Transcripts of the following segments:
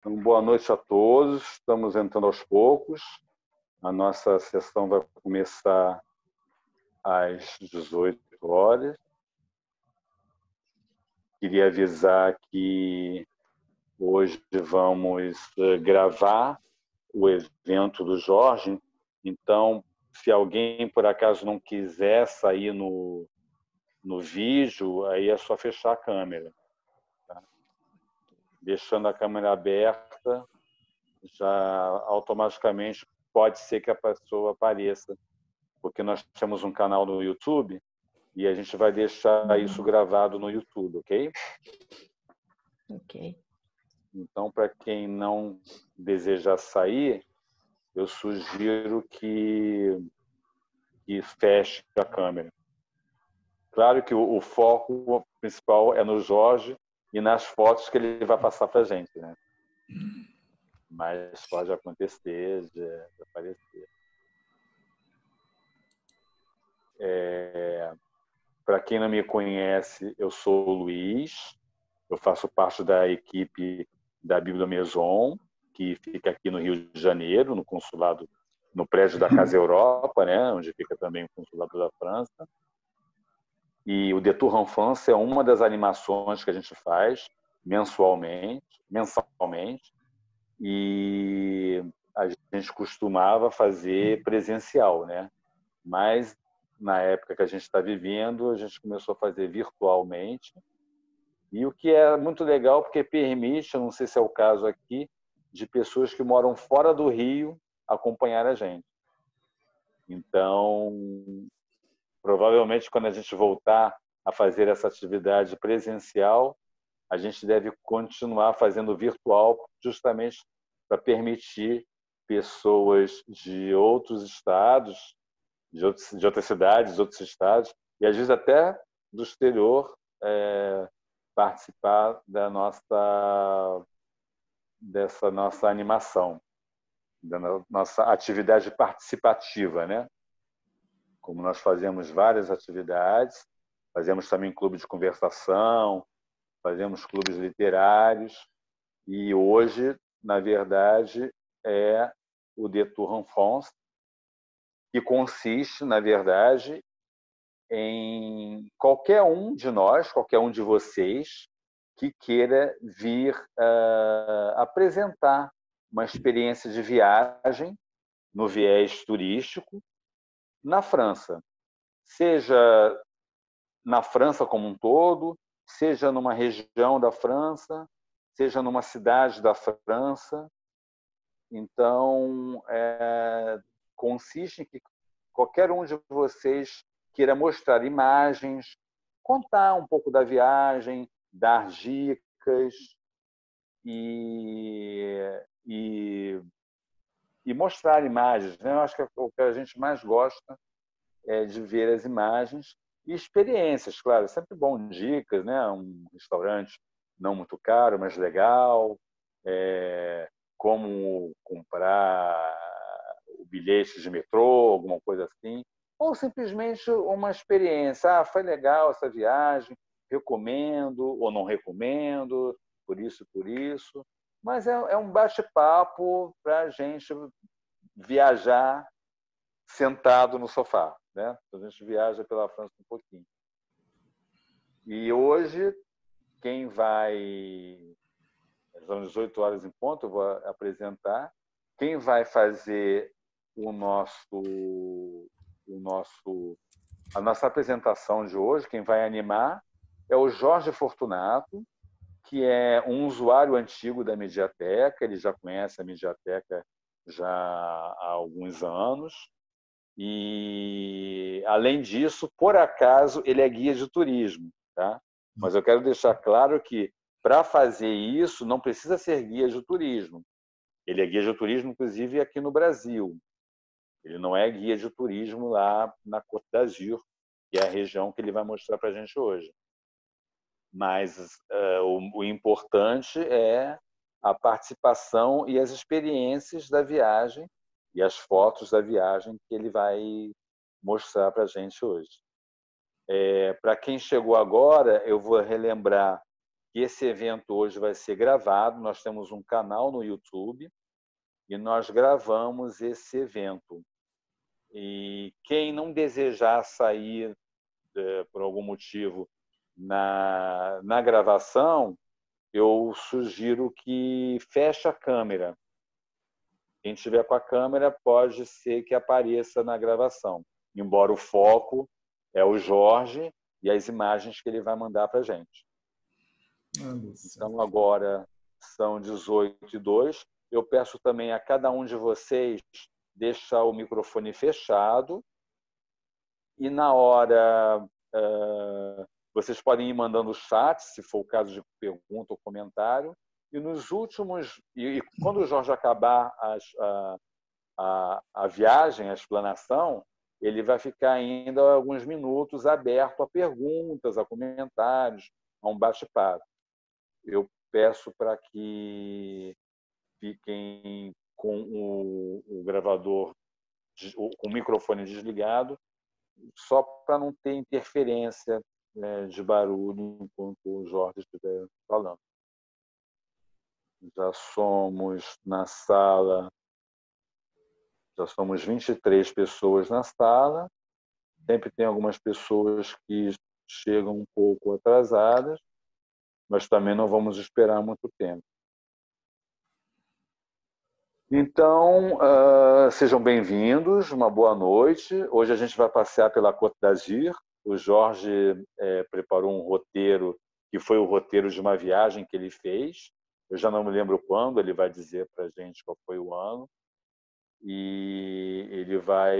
Então, boa noite a todos. Estamos entrando aos poucos. A nossa sessão vai começar às 18 horas. Queria avisar que hoje vamos gravar o evento do Jorge. Então, se alguém por acaso não quiser sair no vídeo, aí é só fechar a câmera. Tá? Deixando a câmera aberta, já automaticamente pode ser que a pessoa apareça, porque nós temos um canal no YouTube e a gente vai deixar isso gravado no YouTube, ok? Ok. Então, para quem não desejar sair, eu sugiro que feche a câmera. Claro que o foco principal é no Jorge e nas fotos que ele vai passar para a gente, né? Mas pode acontecer de aparecer. Para quem não me conhece, eu sou o Luiz, eu faço parte da equipe da Bíblia Maison, que fica aqui no Rio de Janeiro, no consulado, no prédio da Casa Europa, né, onde fica também o consulado da França. E o Detour en France é uma das animações que a gente faz mensalmente, e a gente costumava fazer presencial, né? Mas na época que a gente está vivendo, a gente começou a fazer virtualmente. E o que é muito legal, porque permite, eu não sei se é o caso aqui, de pessoas que moram fora do Rio acompanhar a gente. Então, provavelmente, quando a gente voltar a fazer essa atividade presencial, a gente deve continuar fazendo virtual, justamente para permitir pessoas de outros estados, de outras cidades, de outros estados, e às vezes até do exterior, participar dessa nossa animação, da nossa atividade participativa, né? Como nós fazemos várias atividades, fazemos também clube de conversação, fazemos clubes literários, e hoje, na verdade, é o Detour en France, que consiste, na verdade, em qualquer um de nós, qualquer um de vocês, que queira vir apresentar uma experiência de viagem no viés turístico na França. Seja na França como um todo, seja numa região da França, seja numa cidade da França. Então, consiste em que qualquer um de vocês queira mostrar imagens, contar um pouco da viagem, dar dicas e mostrar imagens, né? Eu acho que o que a gente mais gosta é de ver as imagens e experiências, claro, é sempre bom, dicas, né? Um restaurante não muito caro, mas legal, como comprar o bilhete de metrô, alguma coisa assim, ou simplesmente uma experiência. Ah, foi legal essa viagem, recomendo ou não recomendo, por isso. Mas é um bate-papo para a gente viajar sentado no sofá, né? A gente viaja pela França um pouquinho. E hoje, quem vai, às 18 horas em ponto, eu vou apresentar, quem vai fazer a nossa apresentação de hoje, quem vai animar, é o Jorge Fortunato, que é um usuário antigo da Mediateca, ele já conhece a Mediateca já há alguns anos, e, além disso, por acaso, ele é guia de turismo. Tá? Mas eu quero deixar claro que, para fazer isso, não precisa ser guia de turismo. Ele é guia de turismo, inclusive, aqui no Brasil. Ele não é guia de turismo lá na Côte d'Azur, que é a região que ele vai mostrar para a gente hoje. Mas o importante é a participação e as experiências da viagem e as fotos da viagem que ele vai mostrar para a gente hoje. Para quem chegou agora, eu vou relembrar que esse evento hoje vai ser gravado. Nós temos um canal no YouTube e nós gravamos esse evento. E quem não desejar sair por algum motivo na gravação, eu sugiro que feche a câmera. Quem estiver com a câmera pode ser que apareça na gravação, embora o foco é o Jorge e as imagens que ele vai mandar para a gente. Então, agora são 18h02. Eu peço também a cada um de vocês deixar o microfone fechado e, na hora, vocês podem ir mandando o chat, se for o caso de pergunta ou comentário. E nos últimos, e quando o Jorge acabar a viagem, a explanação, ele vai ficar ainda alguns minutos aberto a perguntas, a comentários, a um bate-papo. Eu peço para que fiquem com o gravador, com o microfone desligado, só para não ter interferência, né, de barulho enquanto o Jorge estiver falando. Já somos na sala, já somos 23 pessoas na sala. Sempre tem algumas pessoas que chegam um pouco atrasadas, mas também não vamos esperar muito tempo. Então, sejam bem-vindos, uma boa noite. Hoje a gente vai passear pela Côte d'Azur. O Jorge preparou um roteiro, que foi o roteiro de uma viagem que ele fez. Eu já não me lembro quando, ele vai dizer para a gente qual foi o ano. E ele vai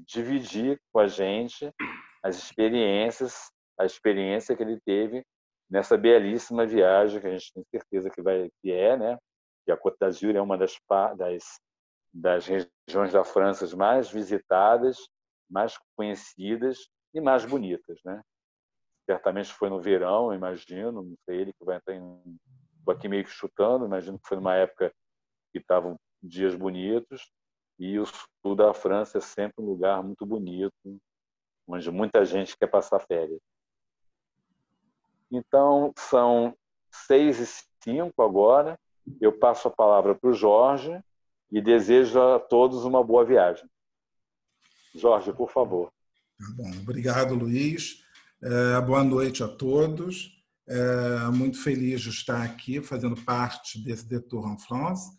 dividir com a gente as experiências, a experiência que ele teve nessa belíssima viagem, que a gente tem certeza que é, né? Que a Côte d'Azur é uma das regiões da França mais visitadas, mais conhecidas e mais bonitas, né? Certamente foi no verão, imagino, não sei, ele que vai entrar estou aqui meio que chutando, imagino que foi numa época que estavam dias bonitos, e o sul da França é sempre um lugar muito bonito, onde muita gente quer passar férias. Então, são 6h05 agora, eu passo a palavra para o Jorge e desejo a todos uma boa viagem. Jorge, por favor. Bom, obrigado, Luiz. Boa noite a todos. Muito feliz de estar aqui fazendo parte desse Détour en France,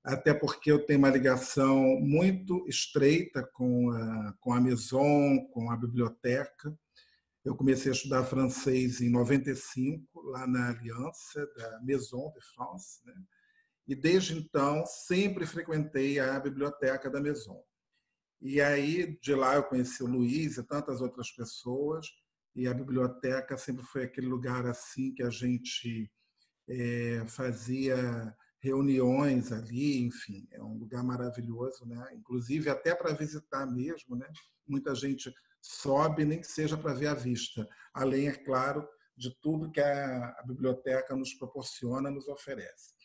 até porque eu tenho uma ligação muito estreita com a Maison, com a biblioteca. Eu comecei a estudar francês em 95, lá na Aliança da Maison de France, né? E desde então sempre frequentei a biblioteca da Maison. E aí de lá eu conheci o Luiz e tantas outras pessoas, e a biblioteca sempre foi aquele lugar assim que a gente fazia reuniões ali, enfim, é um lugar maravilhoso, né? Inclusive até para visitar mesmo, né? Muita gente sobe, nem que seja para ver a vista, além, é claro, de tudo que a biblioteca nos proporciona, nos oferece.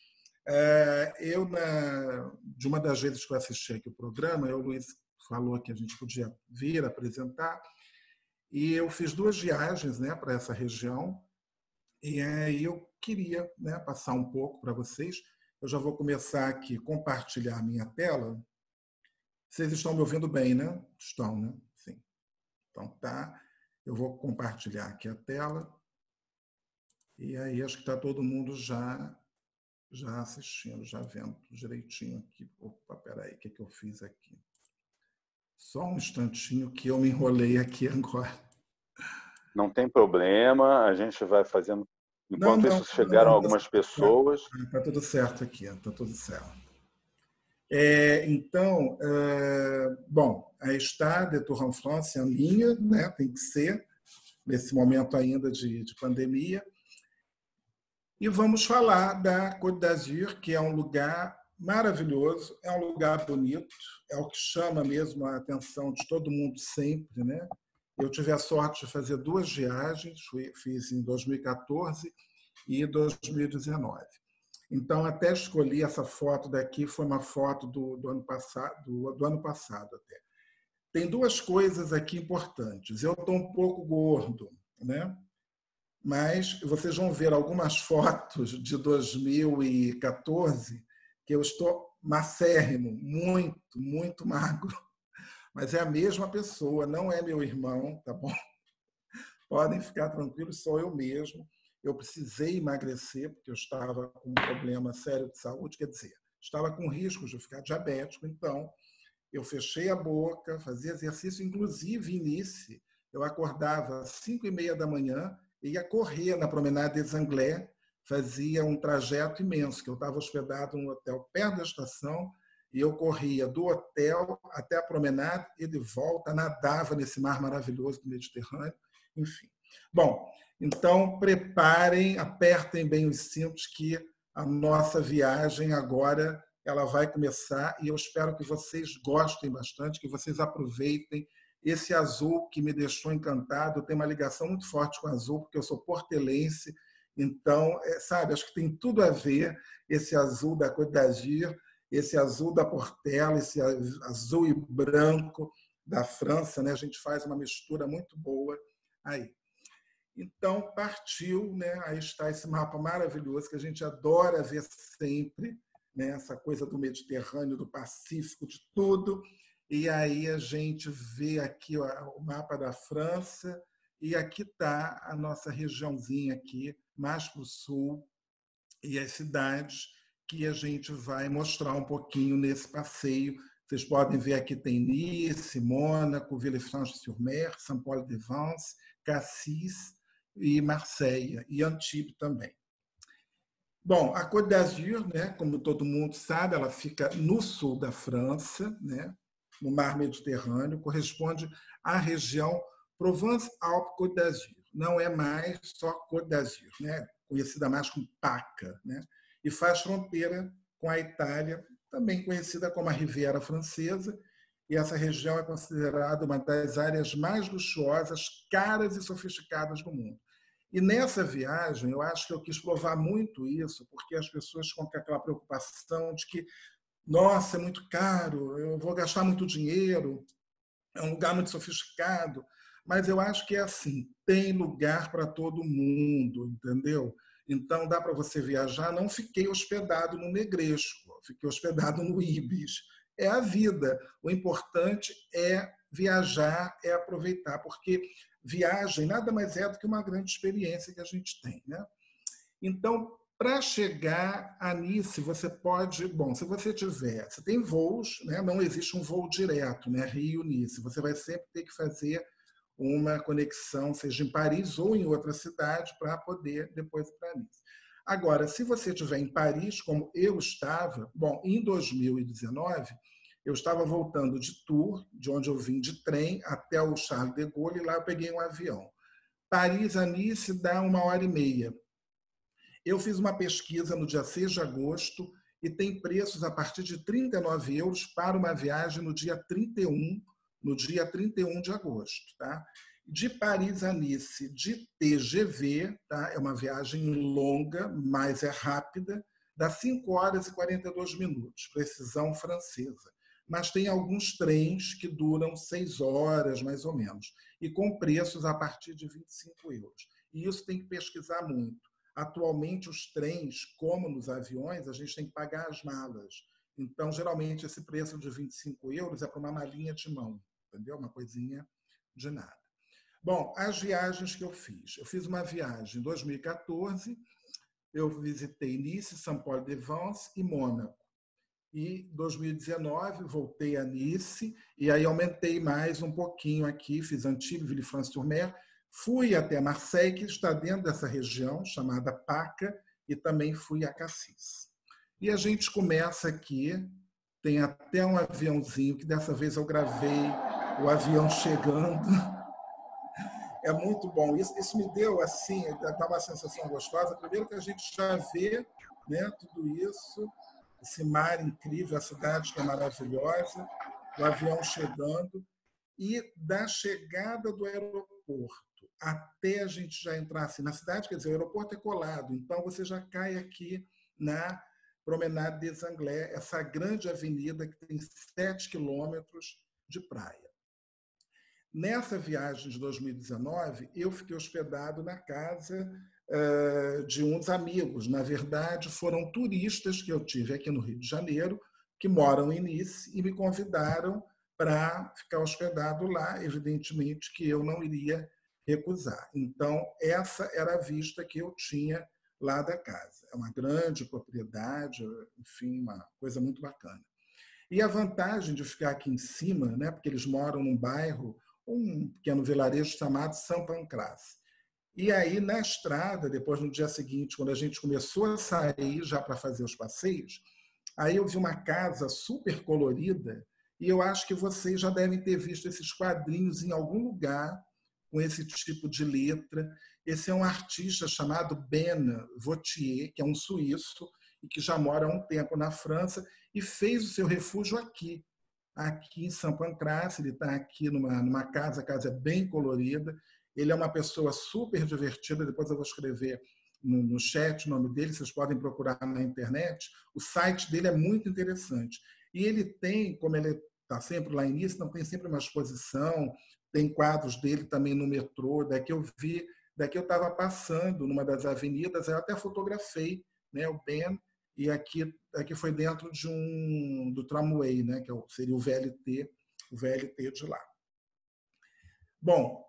De uma das vezes que eu assisti aqui o programa, o Luiz falou que a gente podia vir apresentar, e eu fiz 2 viagens, né, para essa região, e aí eu queria, né, passar um pouco para vocês. Eu já vou começar aqui a compartilhar a minha tela. Vocês estão me ouvindo bem, né? Estão, né? Sim. Então tá. Eu vou compartilhar aqui a tela. E aí acho que está todo mundo já assistindo, já vendo direitinho aqui. Opa, peraí, o que eu fiz aqui? Só um instantinho que eu me enrolei aqui agora. Não tem problema, a gente vai fazendo. Enquanto isso, chegaram algumas pessoas. Está tudo certo aqui, está tudo certo. Então, bom, a Estrada Détour en France é a minha, né? Tem que ser, nesse momento ainda de pandemia. E vamos falar da Côte d'Azur, que é um lugar maravilhoso, é um lugar bonito, é o que chama mesmo a atenção de todo mundo sempre, né? Eu tive a sorte de fazer 2 viagens, fiz em 2014 e 2019. Então, até escolhi essa foto daqui, foi uma foto do ano passado até. Tem 2 coisas aqui importantes. Eu estou um pouco gordo, né? mas vocês vão ver algumas fotos de 2014 que eu estou macérrimo, muito, muito magro. Mas é a mesma pessoa, não é meu irmão, tá bom? Podem ficar tranquilos, sou eu mesmo. Eu precisei emagrecer, porque eu estava com um problema sério de saúde, quer dizer, estava com risco de ficar diabético, então eu fechei a boca, fazia exercício, inclusive, início, eu acordava às 5h30 da manhã e ia correr na Promenade des Anglais, fazia um trajeto imenso, que eu estava hospedado num hotel perto da estação, e eu corria do hotel até a Promenade e de volta, nadava nesse mar maravilhoso do Mediterrâneo, enfim. Bom, então preparem, apertem bem os cintos que a nossa viagem agora ela vai começar e eu espero que vocês gostem bastante, que vocês aproveitem esse azul que me deixou encantado. Eu tenho uma ligação muito forte com o azul, porque eu sou portelense, então, sabe, acho que tem tudo a ver esse azul da Côte d'Azur, esse azul da Portela, esse azul e branco da França, né? A gente faz uma mistura muito boa aí. Então, partiu, né? Aí está esse mapa maravilhoso que a gente adora ver sempre, né? Essa coisa do Mediterrâneo, do Pacífico, de tudo. E aí a gente vê aqui o mapa da França e aqui está a nossa regiãozinha aqui, mais para o sul, e as cidades que a gente vai mostrar um pouquinho nesse passeio. Vocês podem ver aqui tem Nice, Mônaco, Villefranche-sur-Mer, Saint-Paul-de-Vence, Cassis e Marseille, e Antibes também. Bom, a Côte d'Azur, né, como todo mundo sabe, ela fica no sul da França, né, no Mar Mediterrâneo, corresponde à região Provence-Alpes-Côte d'Azur. Não é mais só Côte d'Azur, né, conhecida mais como PACA, né, e faz fronteira com a Itália, também conhecida como a Riviera Francesa, e essa região é considerada uma das áreas mais luxuosas, caras e sofisticadas do mundo. E nessa viagem, eu acho que eu quis provar muito isso, porque as pessoas ficam com aquela preocupação de que, nossa, é muito caro, eu vou gastar muito dinheiro, é um lugar muito sofisticado. Mas eu acho que é assim, tem lugar para todo mundo, entendeu? Então dá para você viajar. Não fiquei hospedado no Negresco, fiquei hospedado no Ibis. É a vida. O importante é viajar, é aproveitar, porque viagem nada mais é do que uma grande experiência que a gente tem, né? Então, para chegar a Nice, você pode, bom, se você tiver, você tem voos, né? Não existe um voo direto, né? Rio-Nice. Você vai sempre ter que fazer uma conexão, seja em Paris ou em outra cidade, para poder depois ir para Nice. Agora, se você estiver em Paris, como eu estava, bom, em 2019, eu estava voltando de Tours, de onde eu vim de trem, até o Charles de Gaulle, e lá eu peguei um avião. Paris a Nice dá 1h30. Eu fiz uma pesquisa no dia 6 de agosto e tem preços a partir de 39 euros para uma viagem no dia 31 de agosto. Tá? De Paris a Nice, de TGV, tá? É uma viagem longa, mas é rápida, dá 5 horas e 42 minutos, precisão francesa. Mas tem alguns trens que duram 6 horas, mais ou menos, e com preços a partir de 25 euros. E isso tem que pesquisar muito. Atualmente, os trens, como nos aviões, a gente tem que pagar as malas. Então, geralmente, esse preço de 25 euros é para uma malinha de mão, entendeu? Uma coisinha de nada. Bom, as viagens que eu fiz. Eu fiz uma viagem em 2014, eu visitei Nice, Saint-Paul-de-Vence e Mônaco. E em 2019 voltei a Nice e aí aumentei mais um pouquinho aqui, fiz Antibes, Villefranche-sur-Mer, fui até Marseille, que está dentro dessa região chamada PACA, e também fui a Cassis. E a gente começa aqui, tem até um aviãozinho, que dessa vez eu gravei o avião chegando. É muito bom. Isso me deu, assim, dá uma sensação gostosa. Primeiro que a gente já vê, né, tudo isso, esse mar incrível, a cidade que é maravilhosa, o avião chegando, e da chegada do aeroporto até a gente já entrar assim, na cidade, quer dizer, o aeroporto é colado, então você já cai aqui na Promenade des Anglais, essa grande avenida que tem 7 quilômetros de praia. Nessa viagem de 2019, eu fiquei hospedado na casa de uns amigos. Na verdade, foram turistas que eu tive aqui no Rio de Janeiro, que moram em Nice, e me convidaram para ficar hospedado lá. Evidentemente que eu não iria recusar. Então, essa era a vista que eu tinha lá da casa. É uma grande propriedade, enfim, uma coisa muito bacana. E a vantagem de ficar aqui em cima, né, porque eles moram num bairro, um pequeno vilarejo chamado São Pancrácio. E aí, na estrada, depois no dia seguinte, quando a gente começou a sair já para fazer os passeios, aí eu vi uma casa super colorida e eu acho que vocês já devem ter visto esses quadrinhos em algum lugar com esse tipo de letra. Esse é um artista chamado Ben Vautier, que é um suíço e que já mora há um tempo na França e fez o seu refúgio aqui em São Pancrácio. Ele está aqui numa casa, a casa é bem colorida. Ele é uma pessoa super divertida, depois eu vou escrever no chat o nome dele, vocês podem procurar na internet. O site dele é muito interessante. E ele tem, como ele está sempre lá em Nice, então tem sempre uma exposição, tem quadros dele também no metrô. Daqui eu estava passando numa das avenidas, eu até fotografei, né, o Ben, e aqui foi dentro do tramway, né, que seria o VLT de lá. Bom,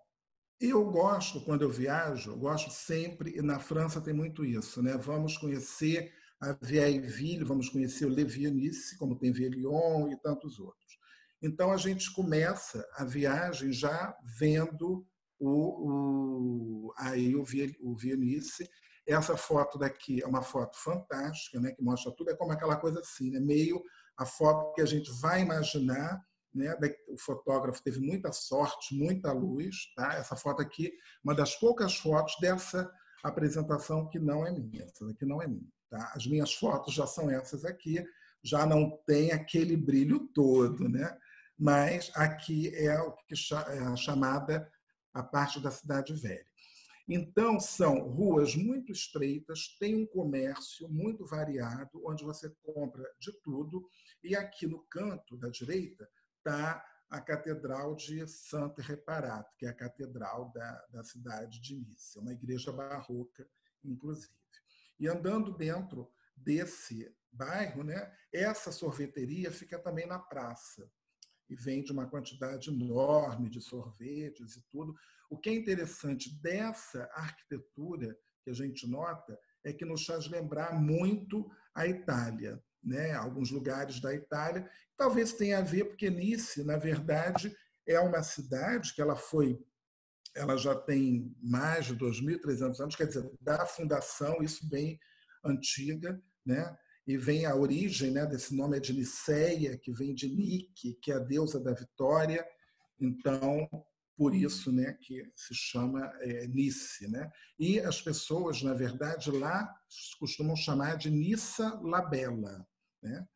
eu gosto, quando eu viajo, eu gosto sempre, e na França tem muito isso, né? Vamos conhecer a Vieille Ville, vamos conhecer o Le Vieux-Nice, como tem Vieux-Lyon e tantos outros. Então, a gente começa a viagem já vendo o Vieux-Nice. Essa foto daqui é uma foto fantástica, né? Que mostra tudo, é como aquela coisa assim, né? Meio a foto que a gente vai imaginar, né? O fotógrafo teve muita sorte, muita luz. Tá? Essa foto aqui, uma das poucas fotos dessa apresentação que não é minha. Essa daqui não é minha. Tá? As minhas fotos já são essas aqui, já não tem aquele brilho todo, né? Mas aqui é o que é a chamada a parte da cidade velha. Então, são ruas muito estreitas, tem um comércio muito variado, onde você compra de tudo, e aqui no canto da direita está a Catedral de Saint-Réparat, que é a catedral da cidade de Nice, uma igreja barroca, inclusive. E andando dentro desse bairro, né, essa sorveteria fica também na praça e vende uma quantidade enorme de sorvetes e tudo. O que é interessante dessa arquitetura que a gente nota é que nos faz lembrar muito a Itália, né? Alguns lugares da Itália. Talvez tenha a ver porque Nice, na verdade, é uma cidade que ela já tem mais de 2.300 anos, quer dizer, da fundação, isso bem antiga, né? E vem a origem, né, desse nome é de Niceia, que vem de Nike, que é a deusa da vitória. Então, por isso, né, que se chama Nice, né? E as pessoas, na verdade, lá costumam chamar de Nissa la Bella, né?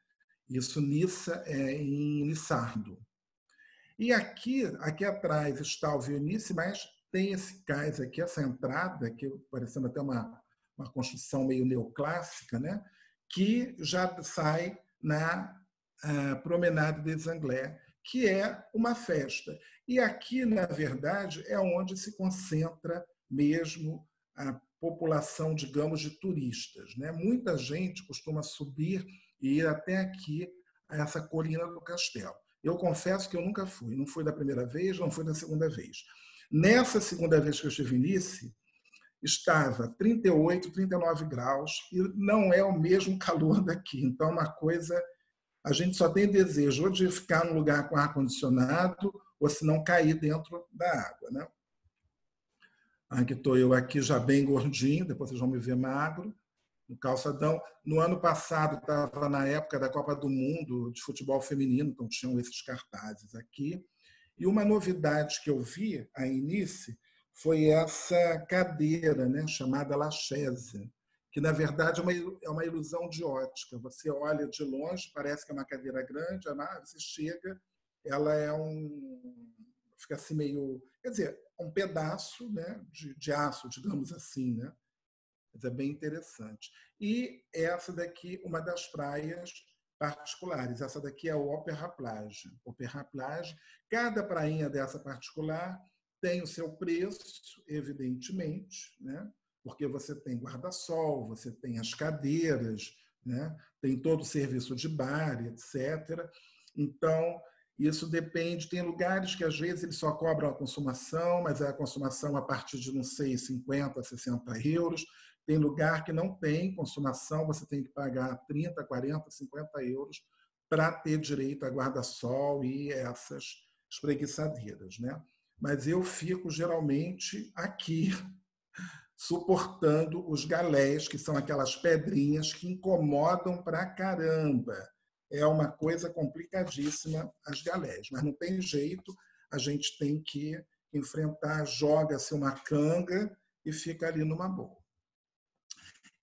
Isso, Nissa é em Nissardo. E aqui atrás está o Vieux-Nice, mas tem esse cais aqui, essa entrada, que parecendo até uma construção meio neoclássica, né? Que já sai na Promenade des Anglais, que é uma festa. E aqui, na verdade, é onde se concentra mesmo a população, digamos, de turistas, né? Muita gente costuma subir e ir até aqui, a essa colina do castelo. Eu confesso que eu nunca fui, não fui da primeira vez, não fui da segunda vez. Nessa segunda vez que eu estive em Nice, estava 38, 39 graus e não é o mesmo calor daqui. Então, uma coisa, a gente só tem desejo ou de ficar num lugar com ar-condicionado ou se não cair dentro da água, né? Aqui estou eu aqui já bem gordinho, depois vocês vão me ver magro, no calçadão. No ano passado, estava na época da Copa do Mundo de futebol feminino, então tinham esses cartazes aqui. E uma novidade que eu vi aí em Nice foi essa cadeira, né, chamada Lachaise, que, na verdade, é uma ilusão de ótica. Você olha de longe, parece que é uma cadeira grande, mas você chega, ela fica assim meio... Quer dizer, um pedaço, né, de aço, digamos assim, né? Mas é bem interessante. E essa daqui, uma das praias particulares. Essa daqui é o Opéra Plage. Opéra Plage, cada prainha dessa particular tem o seu preço, evidentemente, né? Porque você tem guarda-sol, você tem as cadeiras, né? Tem todo o serviço de bar, etc. Então, isso depende. Tem lugares que, às vezes, eles só cobram a consumação, mas é a consumação a partir de, não sei, 50, 60 euros. Tem lugar que não tem consumação, você tem que pagar 30, 40, 50 euros para ter direito a guarda-sol e essas espreguiçadeiras, né? Mas eu fico, geralmente, aqui, suportando os galés, que são aquelas pedrinhas que incomodam pra caramba. É uma coisa complicadíssima, as galés, mas não tem jeito, a gente tem que enfrentar, joga-se uma canga e fica ali numa boa.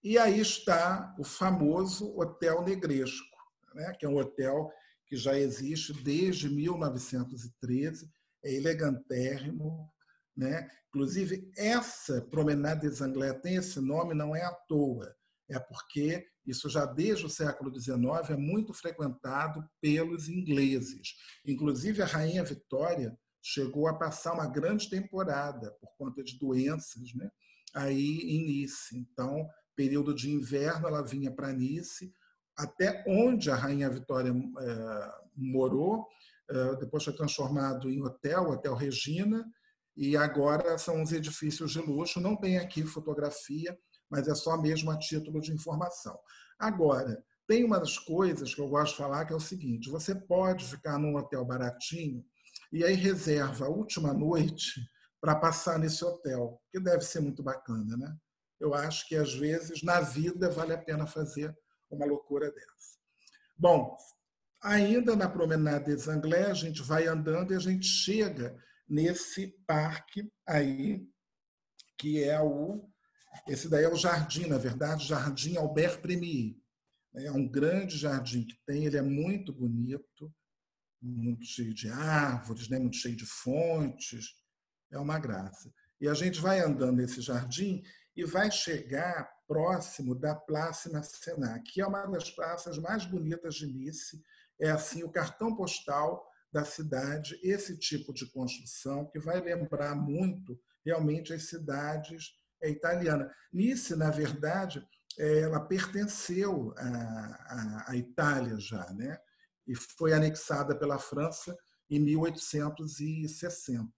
E aí está o famoso Hotel Negresco, né? Que é um hotel que já existe desde 1913, é elegantérrimo, né? Inclusive, essa Promenade des Anglais tem esse nome, não é à toa, é porque isso já desde o século XIX é muito frequentado pelos ingleses. Inclusive, a Rainha Vitória chegou a passar uma grande temporada por conta de doenças, né? Aí em Nice. Então, período de inverno, ela vinha para Nice, até onde a Rainha Vitória morou, depois foi transformado em hotel, Hotel Regina, e agora são uns edifícios de luxo. Não tem aqui fotografia, mas é só mesmo a título de informação. Agora, tem uma das coisas que eu gosto de falar, que é o seguinte: você pode ficar num hotel baratinho e aí reserva a última noite para passar nesse hotel, que deve ser muito bacana, né? Eu acho que, às vezes, na vida, vale a pena fazer uma loucura dessa. Bom, ainda na Promenade des Anglais, a gente vai andando e a gente chega nesse parque aí, que é esse daí é o jardim, na verdade, Jardim Albert Premier. É um grande jardim que tem, ele é muito bonito, muito cheio de árvores, né? Muito cheio de fontes, é uma graça. E a gente vai andando nesse jardim e vai chegar próximo da Place Masséna, que é uma das praças mais bonitas de Nice. É assim o cartão postal da cidade, esse tipo de construção que vai lembrar muito realmente as cidades italianas. Nice, na verdade, ela pertenceu à Itália já, né? E foi anexada pela França em 1860.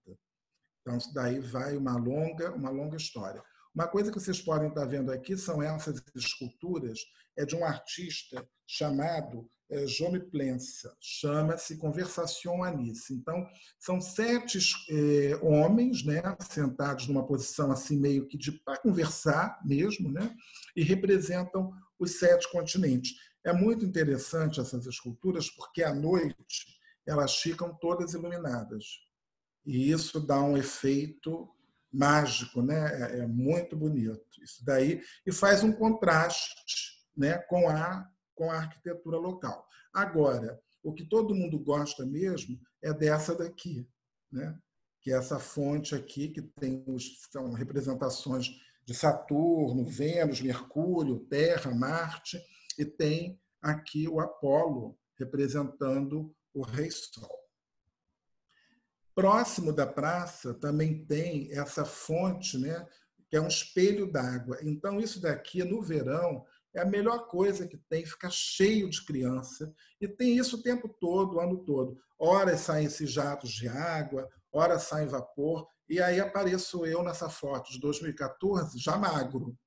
Então, isso daí vai uma longa história. Uma coisa que vocês podem estar vendo aqui são essas esculturas, é de um artista chamado Jaume Plensa, chama-se Conversation à Nice. Então, são 7 homens, né, sentados numa posição assim meio que para conversar mesmo, né, e representam os 7 continentes. É muito interessante essas esculturas porque à noite elas ficam todas iluminadas. E isso dá um efeito mágico, né? É muito bonito isso daí, e faz um contraste, né, com a arquitetura local. Agora, o que todo mundo gosta mesmo é dessa daqui, né? Que é essa fonte aqui, que são representações de Saturno, Vênus, Mercúrio, Terra, Marte, e tem aqui o Apolo representando o Rei Sol. Próximo da praça também tem essa fonte, né, que é um espelho d'água. Então, isso daqui, no verão, é a melhor coisa que tem, fica cheio de criança. E tem isso o tempo todo, o ano todo. Horas saem esses jatos de água, horas saem vapor. E aí apareço eu nessa foto de 2014, já magro,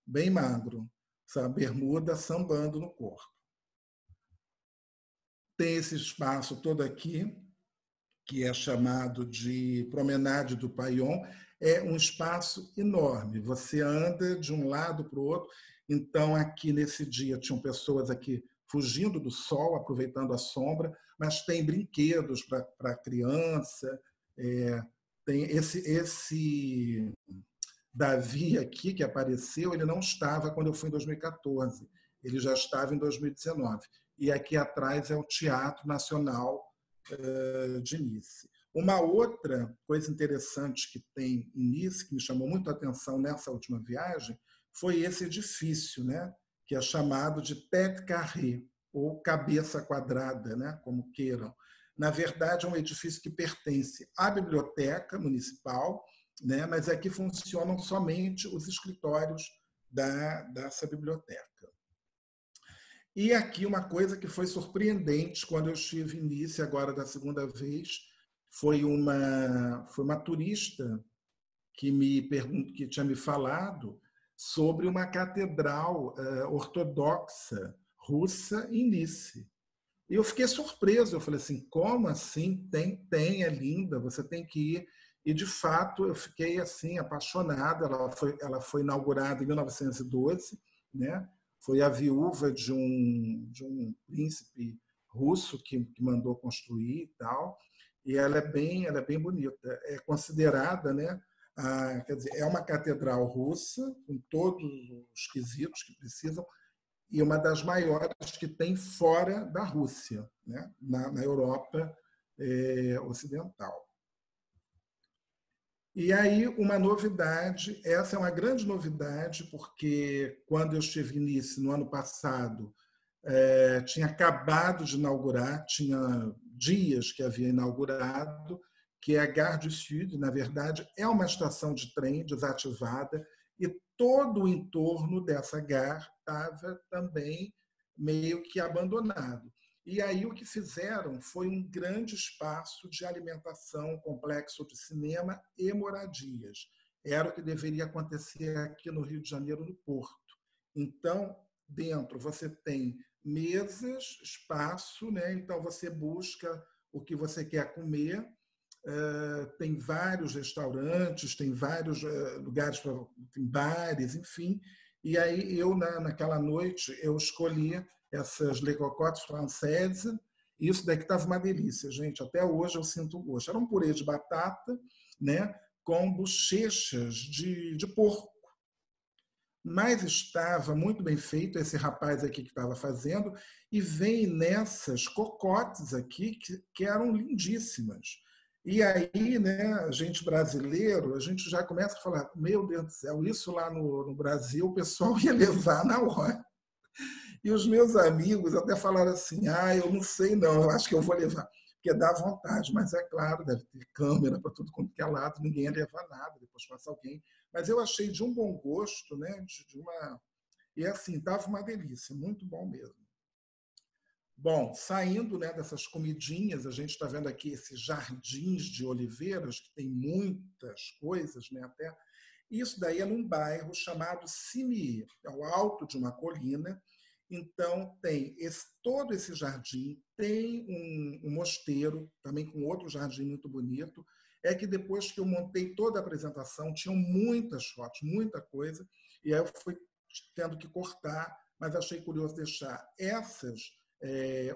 bem magro, essa bermuda sambando no corpo. Tem esse espaço todo aqui, que é chamado de Promenade du Paillon, é um espaço enorme. Você anda de um lado para o outro. Então, aqui nesse dia, tinham pessoas aqui fugindo do sol, aproveitando a sombra, mas tem brinquedos para criança. Tem esse Davi aqui, que apareceu, ele não estava quando eu fui em 2014. Ele já estava em 2019. E aqui atrás é o Teatro Nacional de Nice. Uma outra coisa interessante que tem em Nice, que me chamou muito a atenção nessa última viagem, foi esse edifício, né, que é chamado de Tête Carrée. ou cabeça quadrada, né, como queiram. Na verdade, é um edifício que pertence à biblioteca municipal, né, mas aqui funcionam somente os escritórios dessa biblioteca. E aqui uma coisa que foi surpreendente quando eu estive em Nice, agora da segunda vez, foi uma turista que tinha me falado sobre uma catedral ortodoxa russa em Nice. E eu fiquei surpreso, eu falei assim, como assim? Tem, é linda, você tem que ir. E, de fato, eu fiquei assim apaixonado. Ela foi inaugurada em 1912, né? Foi a viúva de um príncipe russo que mandou construir e tal. E ela é bem bonita. É considerada, né? Quer dizer, é uma catedral russa, com todos os quesitos que precisam, e uma das maiores que tem fora da Rússia, né? na Europa ocidental. E aí, uma novidade, essa é uma grande novidade, porque quando eu estive em Nice no ano passado, tinha acabado de inaugurar, tinha dias que havia inaugurado, que é a Gare du Sud, na verdade, é uma estação de trem desativada, e todo o entorno dessa gare estava também meio que abandonado. E aí o que fizeram foi um grande espaço de alimentação, complexo de cinema e moradias. Era o que deveria acontecer aqui no Rio de Janeiro, no Porto. Então, dentro você tem mesas, espaço, né? Então você busca o que você quer comer. Tem vários restaurantes, tem vários lugares, tem bares, enfim. E aí eu, naquela noite, eu escolhi essas Les Cocottes Françaises, e isso daqui estava uma delícia, gente. Até hoje eu sinto o gosto. Era um purê de batata, né, com bochechas de porco. Mas estava muito bem feito, esse rapaz aqui que estava fazendo, e vem nessas cocotes aqui que eram lindíssimas. E aí, né, a gente brasileiro, a gente já começa a falar, meu Deus do céu, isso lá no Brasil o pessoal ia levar na hora. E os meus amigos até falaram assim, eu não sei não, eu acho que eu vou levar, porque dá vontade, mas é claro, deve ter câmera para tudo quanto é lado, ninguém ia levar nada, depois passa alguém. Mas eu achei de um bom gosto, né, e assim, estava uma delícia, muito bom mesmo. Bom, saindo, né, dessas comidinhas, a gente está vendo aqui esses jardins de oliveiras, que tem muitas coisas, né, até. Isso daí é num bairro chamado Cimier, é o alto de uma colina. Então, tem todo esse jardim, tem um mosteiro, também com outro jardim muito bonito. É que depois que eu montei toda a apresentação, tinham muitas fotos, muita coisa, e aí eu fui tendo que cortar, mas achei curioso deixar essas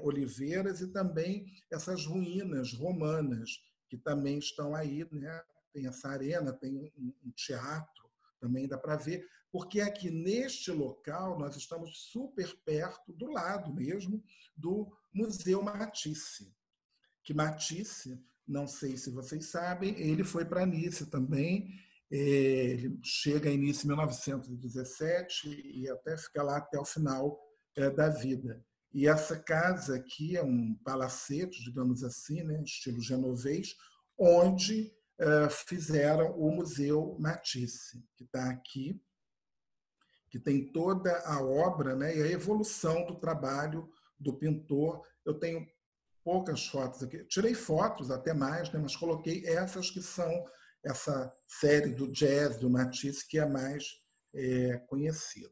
oliveiras e também essas ruínas romanas, que também estão aí, né? Tem essa arena, tem um teatro, também dá para ver, porque aqui neste local nós estamos super perto, do lado mesmo, do Museu Matisse. Que Matisse, não sei se vocês sabem, ele foi para Nice também, ele chega em Nice em 1917 e até fica lá até o final da vida. E essa casa aqui é um palacete, digamos assim, né, estilo genovês, onde fizeram o Museu Matisse, que está aqui, que tem toda a obra, né, e a evolução do trabalho do pintor. Eu tenho poucas fotos aqui, tirei fotos até mais, né, mas coloquei essas que são essa série do jazz do Matisse, que é mais conhecida.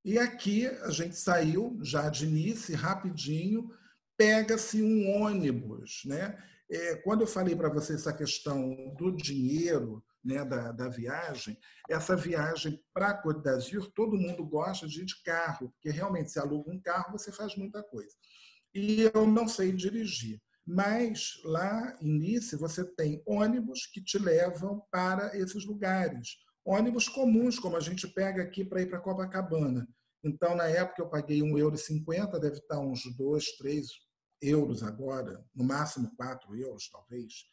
E aqui a gente saiu já de Nice, rapidinho, pega-se um ônibus, né? Quando eu falei para você essa questão do dinheiro, né, da viagem, essa viagem para Côte d'Azur, todo mundo gosta de ir de carro, porque realmente se aluga um carro, você faz muita coisa. E eu não sei dirigir, mas lá em Nice você tem ônibus que te levam para esses lugares. Ônibus comuns, como a gente pega aqui para ir para Copacabana. Então, na época, eu paguei €1,50, deve estar uns 2, 3 euros agora, no máximo 4 euros, talvez.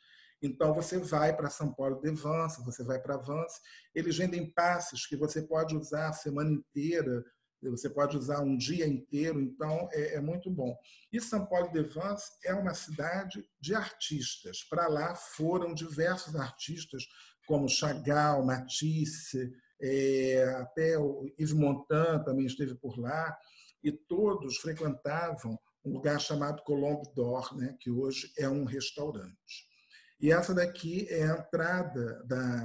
Então, você vai para São Paulo de Vence, você vai para Vence, eles vendem passes que você pode usar a semana inteira, você pode usar um dia inteiro, então é muito bom. E Saint-Paul-de-Vence é uma cidade de artistas. Para lá foram diversos artistas, como Chagall, Matisse, até o Yves Montand também esteve por lá, e todos frequentavam um lugar chamado Colombe d'Or, né, que hoje é um restaurante. E essa daqui é a entrada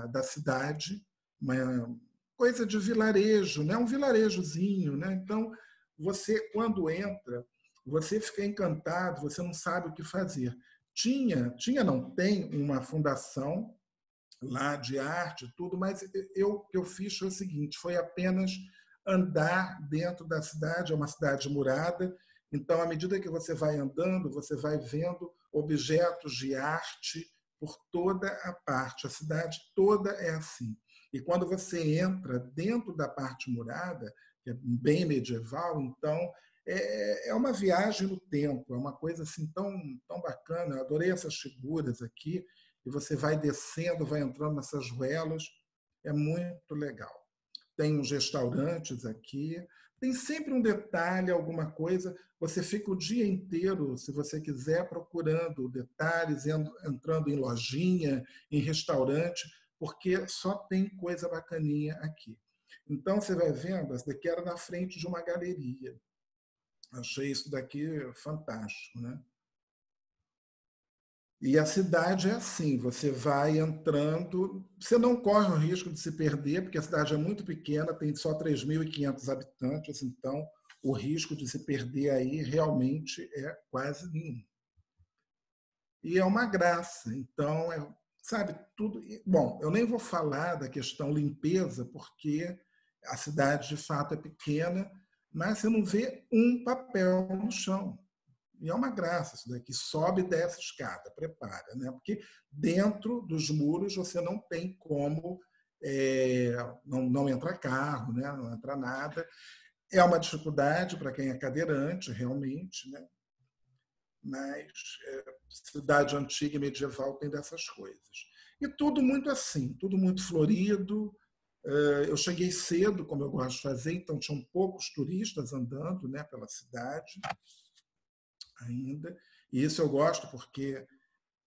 da cidade, uma coisa de vilarejo, né? Um vilarejozinho, né? Então, você, quando entra, você fica encantado, você não sabe o que fazer. Não tem uma fundação lá de arte, tudo, mas o que eu fiz foi o seguinte, foi apenas andar dentro da cidade, é uma cidade murada, então, à medida que você vai andando, você vai vendo objetos de arte por toda a parte. A cidade toda é assim. E quando você entra dentro da parte murada, que é bem medieval, então é uma viagem no tempo, é uma coisa assim tão bacana. Eu adorei essas figuras aqui, e você vai descendo, vai entrando nessas ruelas, é muito legal. Tem uns restaurantes aqui, tem sempre um detalhe, alguma coisa. Você fica o dia inteiro, se você quiser, procurando detalhes, entrando em lojinha, em restaurante, porque só tem coisa bacaninha aqui. Então, você vai vendo, essa daqui era na frente de uma galeria. Achei isso daqui fantástico, né? E a cidade é assim, você vai entrando, você não corre o risco de se perder, porque a cidade é muito pequena, tem só 3.500 habitantes, então o risco de se perder aí realmente é quase nenhum. E é uma graça, então, sabe, tudo... Bom, eu nem vou falar da questão limpeza, porque a cidade de fato é pequena, mas você não vê um papel no chão. E é uma graça isso daqui, sobe e desce escada, prepara, né? Porque dentro dos muros você não tem como, não entra carro, né? Não entra nada. É uma dificuldade para quem é cadeirante, realmente, né? Mas cidade antiga e medieval tem dessas coisas. E tudo muito assim, tudo muito florido. Eu cheguei cedo, como eu gosto de fazer, então tinham poucos turistas andando, né, pela cidade ainda. E isso eu gosto porque,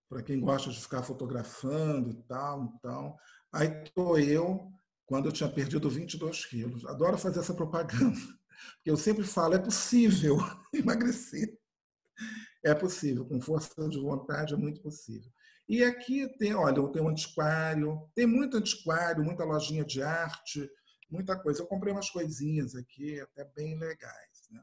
para quem gosta de ficar fotografando e tal, então, aí estou eu, quando eu tinha perdido 22 quilos. Adoro fazer essa propaganda, porque eu sempre falo, é possível emagrecer. É possível, com força de vontade é muito possível. E aqui tem, olha, tem um antiquário, tem muito antiquário, muita lojinha de arte, muita coisa. Eu comprei umas coisinhas aqui, até bem legais, né?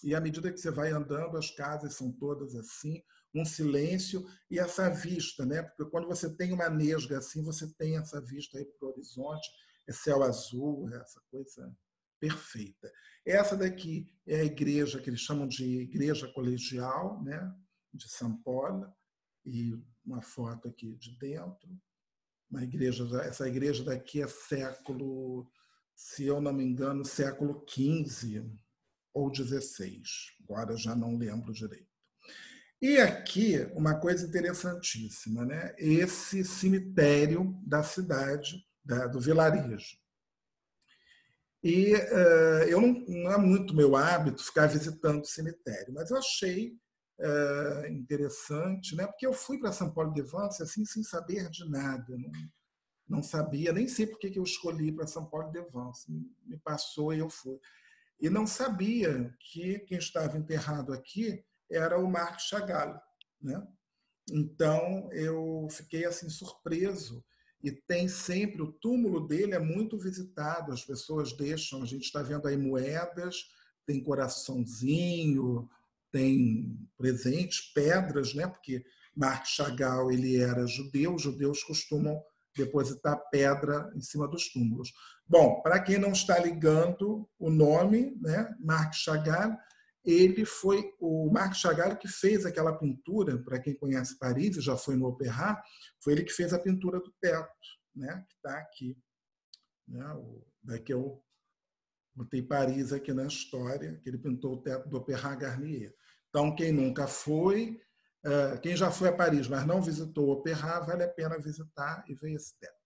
E à medida que você vai andando, as casas são todas assim, um silêncio e essa vista, né? Porque quando você tem uma nesga assim, você tem essa vista aí para o horizonte, é céu azul, é essa coisa perfeita. Essa daqui é a igreja que eles chamam de igreja colegial, né? De São Paulo, e uma foto aqui de dentro. Essa igreja daqui é século, se eu não me engano, século XV ou 16, agora já não lembro direito. E aqui, uma coisa interessantíssima, né? Esse cemitério da cidade, do vilarejo. E eu não é muito meu hábito ficar visitando o cemitério, mas eu achei interessante, né? Porque eu fui para Saint-Paul-de-Vence assim, sem saber de nada, não sabia, nem sei por que eu escolhi para Saint-Paul-de-Vence, me passou e eu fui. E não sabia que quem estava enterrado aqui era o Marc Chagall, né? Então eu fiquei assim surpreso. E tem sempre, o túmulo dele é muito visitado, as pessoas deixam, a gente está vendo aí moedas, tem coraçãozinho, tem presentes, pedras, né? Porque Marc Chagall ele era judeu, os judeus costumam depositar pedra em cima dos túmulos. Bom, para quem não está ligando o nome, né, Marc Chagall, ele foi o Marc Chagall que fez aquela pintura, para quem conhece Paris e já foi no Opéra, foi ele que fez a pintura do teto, né, que está aqui. Né, daqui eu botei Paris aqui na história, que ele pintou o teto do Opéra Garnier. Então, quem nunca foi, quem já foi a Paris, mas não visitou o Opéra, vale a pena visitar e ver esse teto.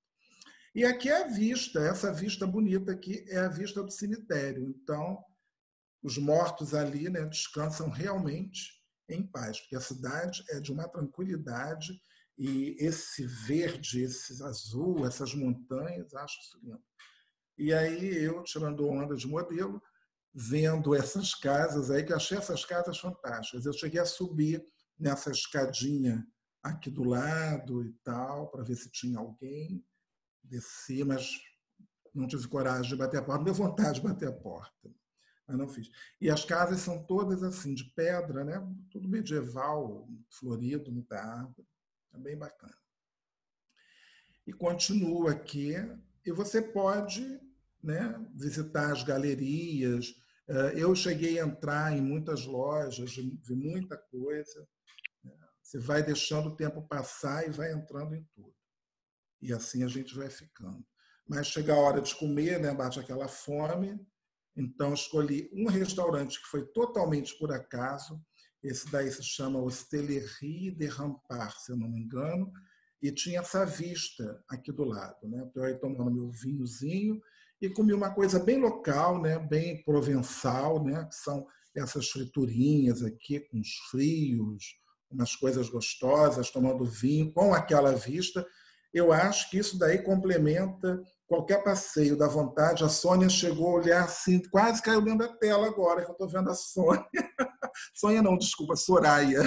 E aqui é a vista, essa vista bonita aqui é a vista do cemitério. Então, os mortos ali, né, descansam realmente em paz, porque a cidade é de uma tranquilidade e esse verde, esse azul, essas montanhas, acho isso lindo. E aí eu, tirando onda de modelo, vendo essas casas aí, que eu achei essas casas fantásticas. Eu cheguei a subir nessa escadinha aqui do lado e tal, para ver se tinha alguém, desci, mas não tive coragem de bater a porta, deu vontade de bater a porta, mas não fiz. E as casas são todas assim, de pedra, né? Tudo medieval, florido, muita árvore, é bem bacana. E continua aqui, e você pode, né, visitar as galerias. Eu cheguei a entrar em muitas lojas, vi muita coisa. Você vai deixando o tempo passar e vai entrando em tudo. E assim a gente vai ficando. Mas chega a hora de comer, né, bate aquela fome. Então escolhi um restaurante que foi totalmente por acaso. Esse daí se chama Hostellerie de Rampart, se eu não me engano. E tinha essa vista aqui do lado, né? Eu aí tomando meu vinhozinho e comi uma coisa bem local, né? Bem provençal, né? Que são essas friturinhas aqui com os frios, umas coisas gostosas, tomando vinho com aquela vista. Eu acho que isso daí complementa qualquer passeio, dá vontade. A Sônia chegou a olhar assim, quase caiu dentro da tela agora que eu estou vendo a Sônia. Sônia não, desculpa, Soraya.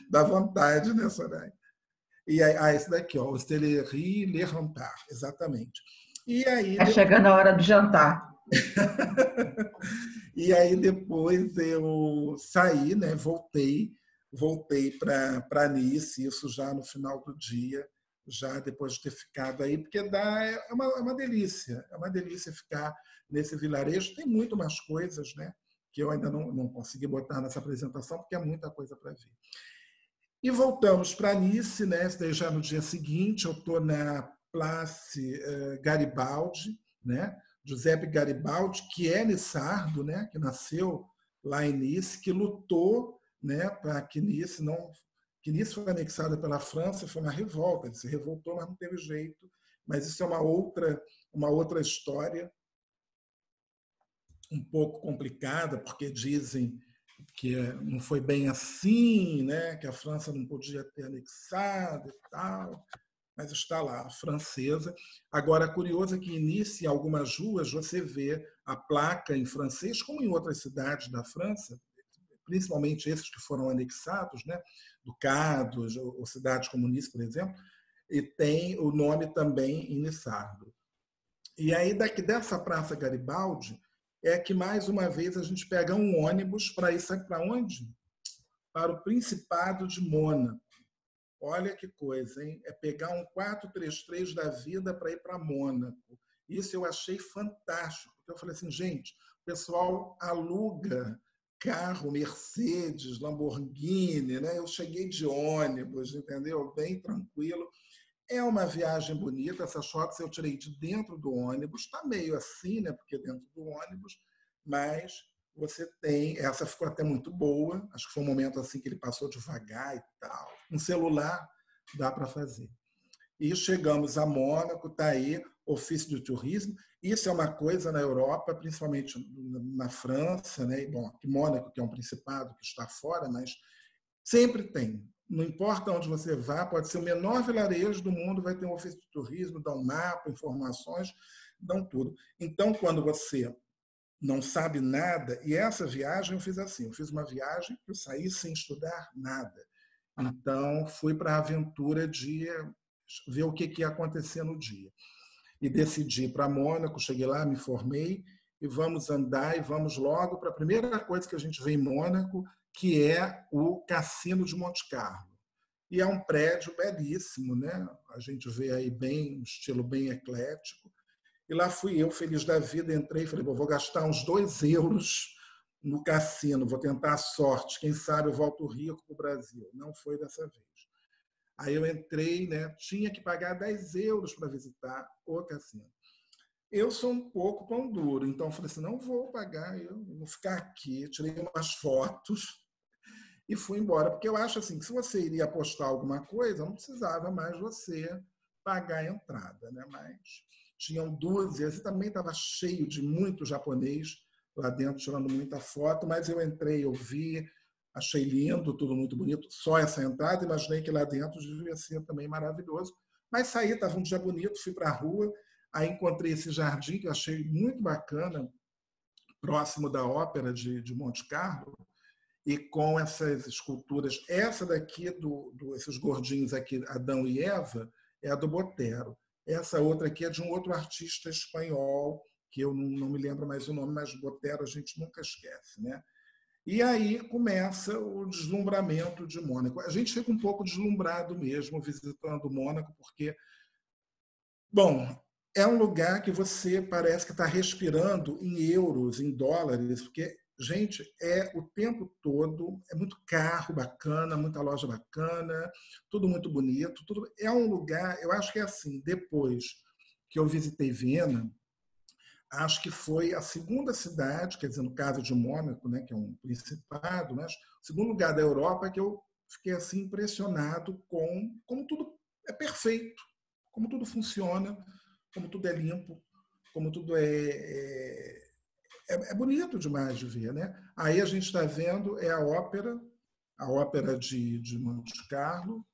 Dá vontade, né, Soraya? E aí, esse daqui, ó, Hostellerie Le Rampart, exatamente. E aí, Está chegando a hora do jantar. E aí depois eu saí, né, voltei para Nice, isso já no final do dia, já depois de ter ficado aí, porque é uma delícia, é uma delícia ficar nesse vilarejo. Tem muito mais coisas, né, que eu ainda não consegui botar nessa apresentação, porque é muita coisa para ver. E voltamos para Nice, né? Daí já no dia seguinte, eu estou na Place Garibaldi, né? Giuseppe Garibaldi, que é nissardo, né? Que nasceu lá em Nice, que lutou, né? Para que Nice não, que Nice foi anexada pela França, foi uma revolta. Ele se revoltou, mas não teve jeito. Mas isso é uma outra história, um pouco complicada, porque dizem que não foi bem assim, né? Que a França não podia ter anexado e tal, mas está lá, a francesa. Agora, curioso é que inicia em algumas ruas você vê a placa em francês, como em outras cidades da França, principalmente esses que foram anexados, né? Ducados ou cidades como Nice, por exemplo, e tem o nome também em nissardo. E aí, dessa Praça Garibaldi, é que, mais uma vez, a gente pega um ônibus para ir, sabe para onde? Para o Principado de Mônaco. Olha que coisa, hein? É pegar um 433 da vida para ir para Mônaco. Isso eu achei fantástico, porque eu falei assim, gente, o pessoal aluga carro, Mercedes, Lamborghini, né? Eu cheguei de ônibus, entendeu? Bem tranquilo. É uma viagem bonita, essas fotos eu tirei de dentro do ônibus, está meio assim, né? Porque dentro do ônibus, mas você tem, essa ficou até muito boa, acho que foi um momento assim que ele passou devagar e tal. Um celular dá para fazer. E chegamos a Mônaco, está aí, ofício de turismo. Isso é uma coisa na Europa, principalmente na França, né? E, bom, Mônaco, que é um principado que está fora, mas sempre tem. Não importa onde você vá, pode ser o menor vilarejo do mundo, vai ter um ofício de turismo, dão um mapa, informações, dão tudo. Então, quando você não sabe nada, e essa viagem eu fiz assim, eu fiz uma viagem que eu saí sem estudar nada. Então, fui para a aventura de ver o que ia acontecer no dia. E decidi ir para Mônaco, cheguei lá, me formei, e vamos andar e vamos logo para a primeira coisa que a gente vê em Mônaco, que é o Cassino de Monte Carlo. E é um prédio belíssimo, né? A gente vê aí bem, um estilo bem eclético. E lá fui eu, feliz da vida, entrei e falei, vou gastar uns 2 euros no cassino, vou tentar a sorte, quem sabe eu volto rico para o Brasil. Não foi dessa vez. Aí eu entrei, né? Tinha que pagar 10 euros para visitar o cassino. Eu sou um pouco pão duro, então eu falei assim, não vou pagar, eu vou ficar aqui, tirei umas fotos e fui embora, porque eu acho assim, que se você iria apostar alguma coisa, não precisava mais você pagar a entrada, né? Mas tinham dúzias, e também estava cheio de muito japonês lá dentro, tirando muita foto, mas eu entrei, eu vi, achei lindo, tudo muito bonito, só essa entrada, imaginei que lá dentro devia ser também maravilhoso. Mas saí, estava um dia bonito, fui para a rua, aí encontrei esse jardim que eu achei muito bacana, próximo da ópera de Monte Carlo, e com essas esculturas. Essa daqui, esses gordinhos aqui, Adão e Eva, é a do Botero. Essa outra aqui é de um outro artista espanhol, que eu não me lembro mais o nome, mas Botero a gente nunca esquece, né? E aí começa o deslumbramento de Mônaco. A gente fica um pouco deslumbrado mesmo visitando Mônaco, porque, bom, é um lugar que você parece que está respirando em euros, em dólares, porque, gente, é o tempo todo, é muito carro bacana, muita loja bacana, tudo muito bonito, tudo é um lugar, eu acho que é assim, depois que eu visitei Viena, acho que foi a segunda cidade, quer dizer, no caso de Mônaco, né, que é um principado, mas o segundo lugar da Europa que eu fiquei assim impressionado com como tudo é perfeito, como tudo funciona, como tudo é limpo, como tudo é bonito demais de ver, né? Aí a gente está vendo a ópera de Monte Carlo,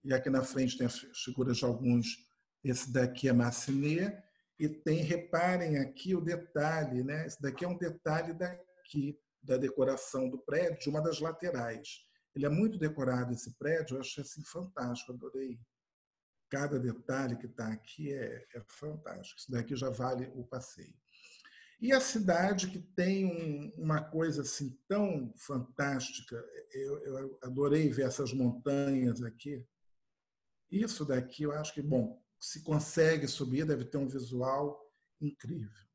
e aqui na frente tem as figuras de alguns, esse daqui é Massenet, e tem, reparem aqui o detalhe, né? Esse daqui é um detalhe daqui, da decoração do prédio, de uma das laterais. Ele é muito decorado, esse prédio, eu achei assim fantástico, adorei. Cada detalhe que está aqui é fantástico. Isso daqui já vale o passeio. E a cidade que tem uma coisa assim tão fantástica, eu adorei ver essas montanhas aqui. Isso daqui eu acho que, bom, se consegue subir, deve ter um visual incrível.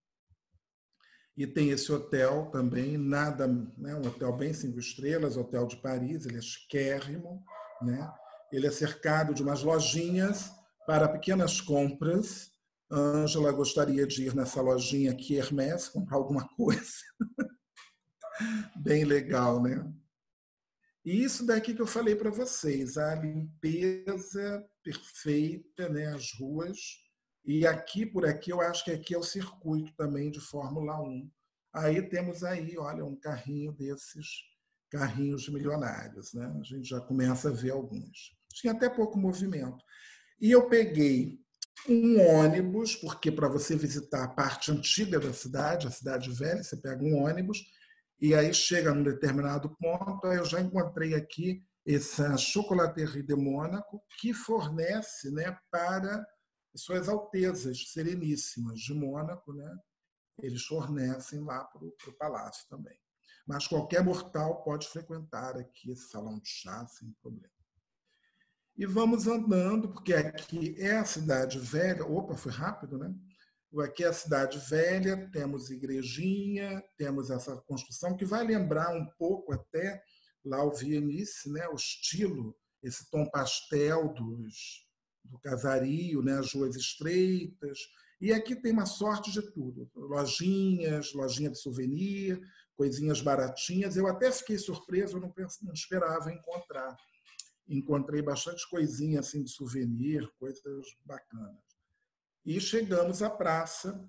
E tem esse hotel também, nada, né, um hotel bem 5 estrelas, Hotel de Paris, ele é chiquérrimo, né? Ele é cercado de umas lojinhas para pequenas compras. A Ângela gostaria de ir nessa lojinha aqui, Hermès, comprar alguma coisa. Bem legal, né? E isso daqui que eu falei para vocês, a limpeza perfeita, né, as ruas. E aqui, por aqui, eu acho que aqui é o circuito também de Fórmula 1. Aí temos aí, olha, um carrinho desses carrinhos milionários, né? A gente já começa a ver alguns. Tinha até pouco movimento. E eu peguei um ônibus, porque para você visitar a parte antiga da cidade, a cidade velha, você pega um ônibus, e aí chega num determinado ponto, aí eu já encontrei aqui essa Chocolaterie de Mônaco, que fornece, né, para Suas Altezas Sereníssimas de Mônaco, né? Eles fornecem lá para o palácio também. Mas qualquer mortal pode frequentar aqui esse salão de chá sem problema. E vamos andando, porque aqui é a cidade velha. Opa, foi rápido, né? Aqui é a cidade velha, temos igrejinha, temos essa construção que vai lembrar um pouco até lá o Vienice, né? O estilo, esse tom pastel do casario, né? As ruas estreitas. E aqui tem uma sorte de tudo. Lojinhas, lojinha de souvenir, coisinhas baratinhas. Eu até fiquei surpreso, eu não esperava encontrar. Encontrei bastante coisinha assim de souvenir, coisas bacanas. E chegamos à praça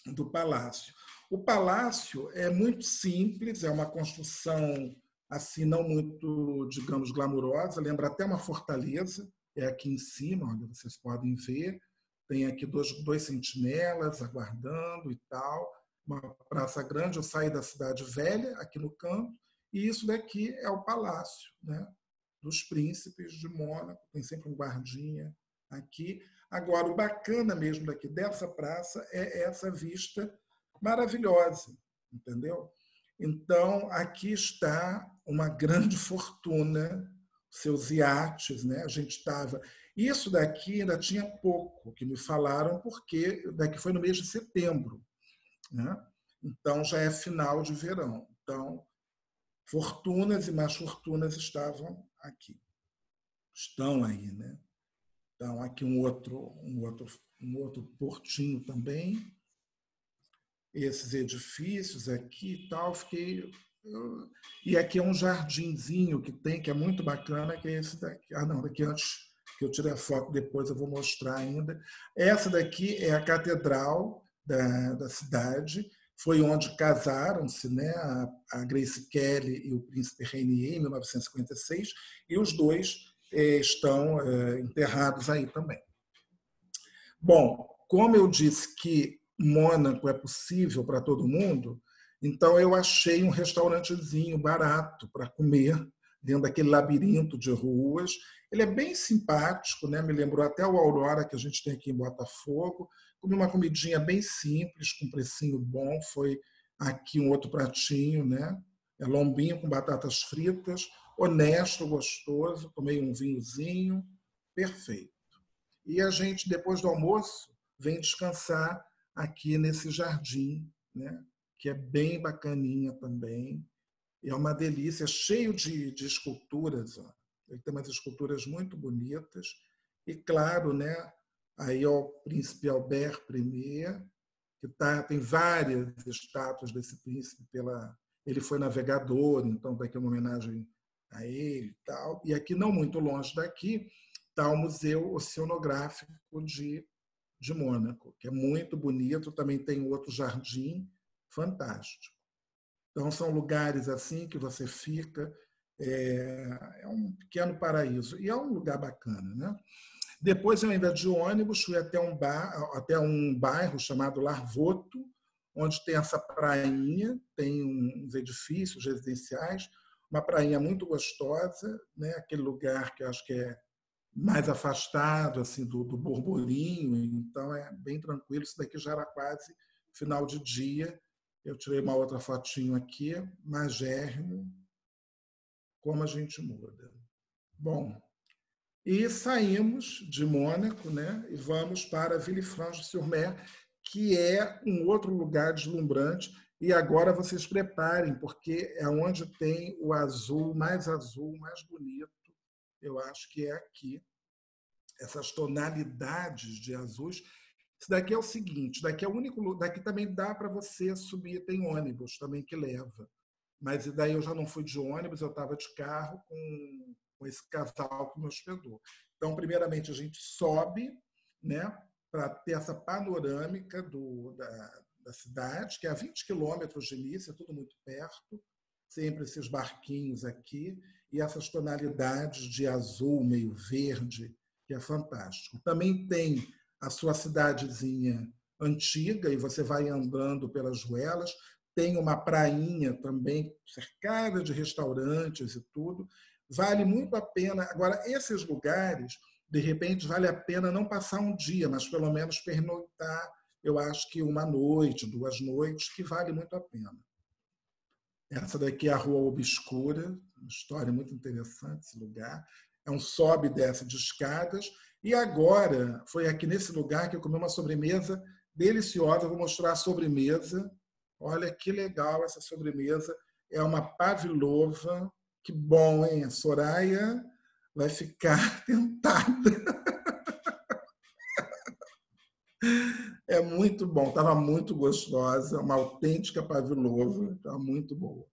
do palácio. O palácio é muito simples, é uma construção assim não muito, digamos, glamurosa, lembra até uma fortaleza, é aqui em cima, onde vocês podem ver, tem aqui dois sentinelas aguardando e tal, uma praça grande. Eu saí da cidade velha, aqui no canto, e isso daqui é o palácio, né, dos príncipes de Mônaco, tem sempre um guardinha aqui. Agora, o bacana mesmo daqui dessa praça é essa vista maravilhosa, entendeu? Então, aqui está uma grande fortuna, seus iates, né? A gente estava... Isso daqui ainda tinha pouco que me falaram, porque daqui foi no mês de setembro, né? Então, já é final de verão. Então, fortunas e mais fortunas estavam aqui. Estão aí, né? Então, aqui um outro portinho também. Esses edifícios aqui e tal, e aqui é um jardinzinho que tem, que é muito bacana, que é esse daqui. Ah, não, daqui antes que eu tirei a foto depois, eu vou mostrar ainda. Essa daqui é a catedral da cidade, foi onde casaram-se, né, a Grace Kelly e o príncipe Rainier, em 1956, e os dois estão enterrados aí também. Bom, como eu disse que Mônaco é possível para todo mundo, então eu achei um restaurantezinho barato para comer dentro daquele labirinto de ruas. Ele é bem simpático, né? Me lembrou até o Aurora que a gente tem aqui em Botafogo. Comi uma comidinha bem simples, com precinho bom. Foi aqui um outro pratinho, né? É lombinho com batatas fritas, honesto, gostoso. Tomei um vinhozinho, perfeito. E a gente, depois do almoço, vem descansar aqui nesse jardim, né? Que é bem bacaninha também. É uma delícia, cheio de esculturas. Ó. Ele tem umas esculturas muito bonitas. E, claro, né, aí é o príncipe Albert I, que tem várias estátuas desse príncipe. Ele foi navegador, então daqui é uma homenagem a ele e tal. E aqui, não muito longe daqui, está o Museu Oceanográfico de Mônaco, que é muito bonito. Também tem outro jardim fantástico. Então, são lugares assim que você fica, é um pequeno paraíso. E é um lugar bacana. Né? Depois, eu ainda de ônibus, fui até um bairro chamado Larvoto, onde tem essa prainha, tem uns edifícios residenciais, uma prainha muito gostosa, né? Aquele lugar que eu acho que é mais afastado assim do burburinho, então é bem tranquilo. Isso daqui já era quase final de dia. Eu tirei uma outra fotinho aqui, magérrimo, como a gente muda. Bom, e saímos de Mônaco, né, e vamos para Villefranche-sur-Mer, que é um outro lugar deslumbrante. E agora vocês preparem, porque é onde tem o azul, mais bonito, eu acho que é aqui. Essas tonalidades de azuis. Isso daqui é o seguinte, daqui é o único, daqui também dá para você subir, tem ônibus também que leva. Mas daí eu já não fui de ônibus, eu estava de carro com esse casal que me hospedou. Então, primeiramente, a gente sobe, né, para ter essa panorâmica da cidade, que é a 20 quilômetros de Nice, é tudo muito perto, sempre esses barquinhos aqui, e essas tonalidades de azul, meio verde, que é fantástico. Também tem a sua cidadezinha antiga, e você vai andando pelas ruelas. Tem uma prainha também, cercada de restaurantes e tudo. Vale muito a pena. Agora, esses lugares, de repente, vale a pena não passar um dia, mas pelo menos pernoitar, eu acho que uma noite, 2 noites, que vale muito a pena. Essa daqui é a Rua Obscura, uma história muito interessante esse lugar. É um sobe e desce de escadas. E agora, foi aqui nesse lugar que eu comi uma sobremesa deliciosa. Eu vou mostrar a sobremesa. Olha que legal essa sobremesa. É uma pavlova. Que bom, hein? A Soraya vai ficar tentada. É muito bom. Estava muito gostosa. Uma autêntica pavlova. Estava muito boa.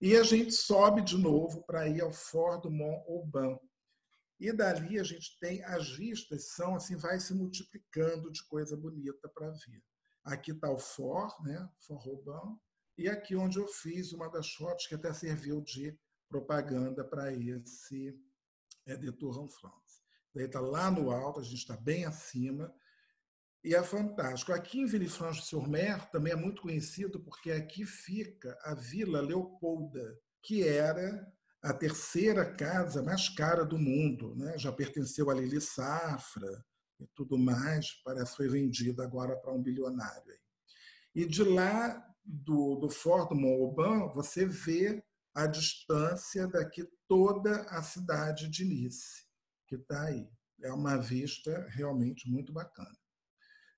E a gente sobe de novo para ir ao Fort do Mont Auban. E dali a gente tem as vistas, são assim, vai se multiplicando de coisa bonita para ver. Aqui está o Fort, né? Fort Auban, e aqui onde eu fiz uma das fotos que até serviu de propaganda para esse Détour en France. Daí está lá no alto, a gente está bem acima, e é fantástico. Aqui em Villefranche-sur-Mer também é muito conhecido porque aqui fica a Vila Leopolda, que era a terceira casa mais cara do mundo, né? Já pertenceu a Lili Safra e tudo mais, parece que foi vendida agora para um bilionário. E de lá, do Fort do Mont Auban, você vê a distância daqui toda a cidade de Nice, que está aí. É uma vista realmente muito bacana.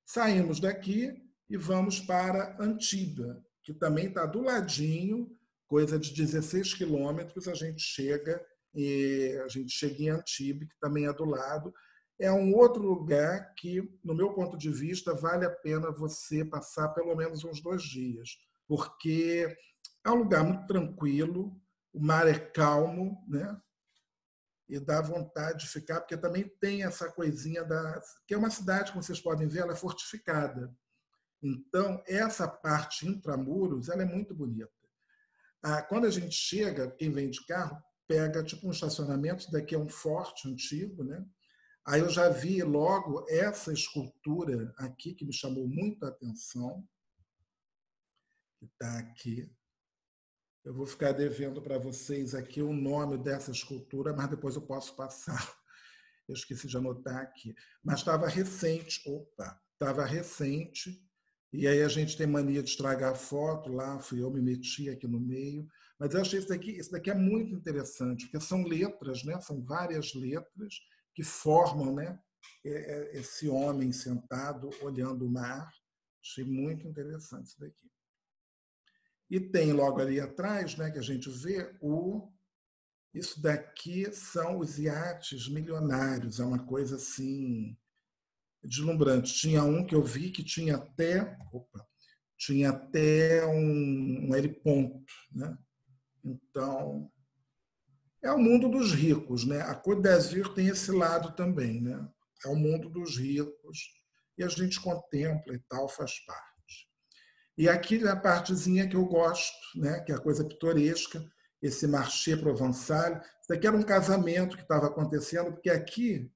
Saímos daqui e vamos para Antibes, que também está do ladinho, coisa de 16 quilômetros, a gente chega em Antibes, que também é do lado. É um outro lugar que, no meu ponto de vista, vale a pena você passar pelo menos uns 2 dias, porque é um lugar muito tranquilo, o mar é calmo, né? e dá vontade de ficar, porque também tem essa coisinha que é uma cidade, como vocês podem ver, ela é fortificada. Então, essa parte intramuros, ela é muito bonita. Quando a gente chega, quem vem de carro, pega tipo um estacionamento, daqui é um forte antigo, né? Aí eu já vi logo essa escultura aqui, que me chamou muito a atenção, que está aqui. Eu vou ficar devendo para vocês aqui o nome dessa escultura, mas depois eu posso passar. Eu esqueci de anotar aqui. Mas estava recente. Opa! Estava recente. E aí a gente tem mania de estragar a foto lá, fui eu me meti aqui no meio. Mas eu achei isso daqui é muito interessante, porque são letras, né? São várias letras que formam, né, esse homem sentado olhando o mar. Achei muito interessante isso daqui. E tem logo ali atrás, né, que a gente vê, isso daqui são os iates milionários, é uma coisa assim deslumbrante. Tinha um que eu vi que tinha até um heliponto, né? Então, é o mundo dos ricos, né? A Côte d'Azur tem esse lado também, né? É o mundo dos ricos e a gente contempla e tal, faz parte. E aqui é a partezinha que eu gosto, né? Que é a coisa pitoresca, esse marché provençal. Isso daqui era um casamento que estava acontecendo, porque aqui,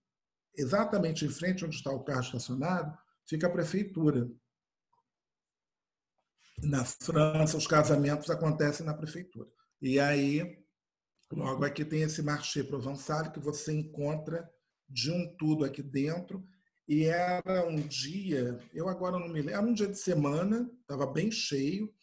exatamente em frente onde está o carro estacionado, fica a prefeitura. Na França, os casamentos acontecem na prefeitura. E aí, logo aqui tem esse marché provençal que você encontra de um tudo aqui dentro. E era um dia, eu agora não me lembro, era um dia de semana, estava bem cheio,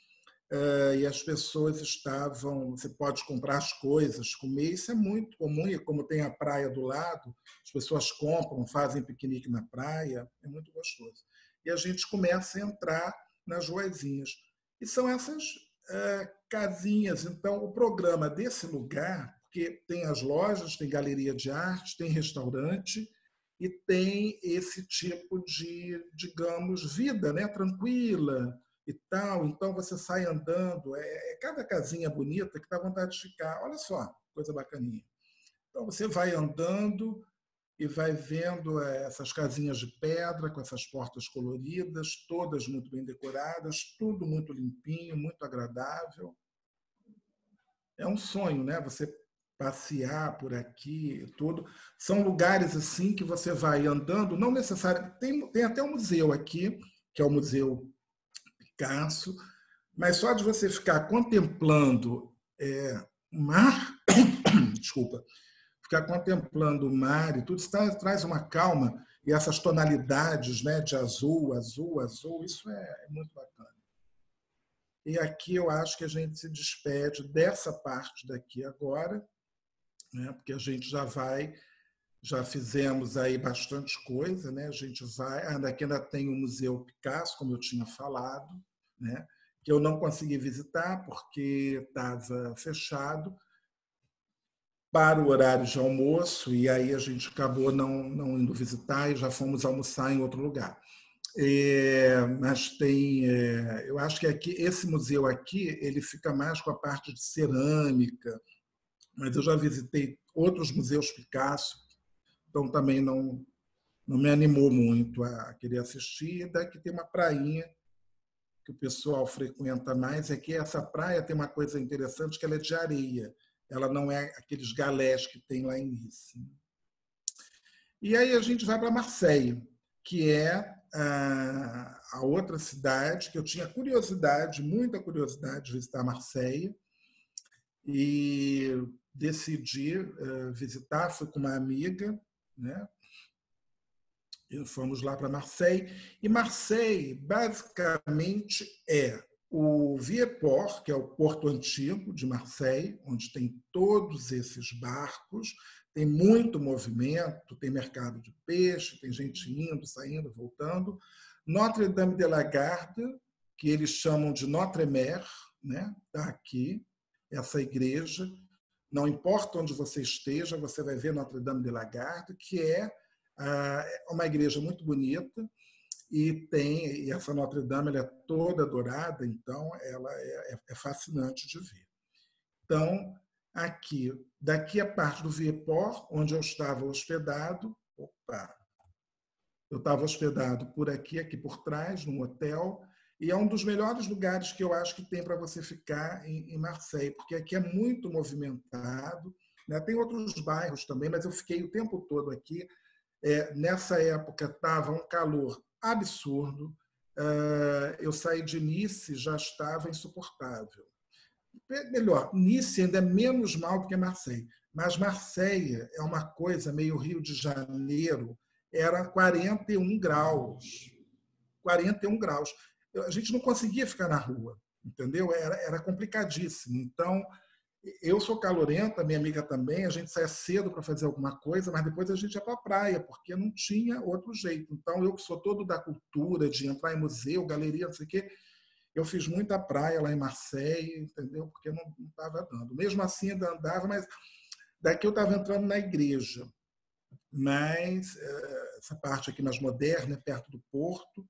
e as pessoas estavam, você pode comprar as coisas, comer, isso é muito comum, e como tem a praia do lado, as pessoas compram, fazem piquenique na praia, é muito gostoso. E a gente começa a entrar nas ruazinhas. E são essas casinhas, então o programa desse lugar, porque tem as lojas, tem galeria de arte, tem restaurante, e tem esse tipo de, digamos, vida, né, tranquila e tal. Então você sai andando, cada casinha bonita que dá vontade de ficar. Olha só, coisa bacaninha. Então você vai andando e vai vendo essas casinhas de pedra com essas portas coloridas, todas muito bem decoradas, tudo muito limpinho, muito agradável. É um sonho, né? Você passear por aqui e tudo. São lugares assim que você vai andando, não necessariamente. Tem até um museu aqui, que é o Museu Picasso, mas só de você ficar contemplando o mar, desculpa, ficar contemplando o mar e tudo, isso traz uma calma, e essas tonalidades, né, de azul, azul, azul, isso é muito bacana. E aqui eu acho que a gente se despede dessa parte daqui agora, né? Porque a gente já fizemos aí bastante coisa, né? A gente vai, daqui ainda tem o Museu Picasso, como eu tinha falado, né? Que eu não consegui visitar porque estava fechado para o horário de almoço, e aí a gente acabou não indo visitar e já fomos almoçar em outro lugar. Mas tem, eu acho que aqui, esse museu aqui, ele fica mais com a parte de cerâmica, mas eu já visitei outros museus Picasso, então também não me animou muito a querer assistir. Daqui tem uma prainha que o pessoal frequenta mais, é que essa praia tem uma coisa interessante, que ela é de areia, ela não é aqueles galés que tem lá em Nice. E aí a gente vai para Marseille, que é a outra cidade que eu tinha curiosidade, muita curiosidade de visitar Marseille, e decidi visitar, fui com uma amiga, né? E fomos lá para Marseille, e Marseille basicamente é o Vieux-Port, que é o porto antigo de Marseille, onde tem todos esses barcos, tem muito movimento, tem mercado de peixe, tem gente indo, saindo, voltando. Notre-Dame-de-la-Garde, que eles chamam de Notre-Mère, né? Está aqui, essa igreja. Não importa onde você esteja, você vai ver Notre-Dame-de-la-Garde, que é uma igreja muito bonita, e essa Notre Dame ela é toda dourada, então ela é fascinante de ver. Então, aqui, daqui a parte do Vieux-Port, onde eu estava hospedado. Opa! Eu estava hospedado por aqui, aqui por trás, num hotel, e é um dos melhores lugares que eu acho que tem para você ficar em Marseille, porque aqui é muito movimentado, né? Tem outros bairros também, mas eu fiquei o tempo todo aqui. Nessa época estava um calor absurdo. Eu saí de Nice, já estava insuportável. Melhor, Nice ainda é menos mal do que Marseille, mas Marseille é uma coisa meio Rio de Janeiro, era 41 graus. 41 graus. A gente não conseguia ficar na rua, entendeu? Era complicadíssimo. Então, eu sou calorenta, minha amiga também, a gente saia cedo para fazer alguma coisa, mas depois a gente ia para a praia, porque não tinha outro jeito. Então, eu que sou todo da cultura, de entrar em museu, galeria, não sei o quê, eu fiz muita praia lá em Marseille, entendeu? Porque não estava dando. Mesmo assim, ainda andava, mas daqui eu estava entrando na igreja. Mas essa parte aqui mais moderna, perto do porto.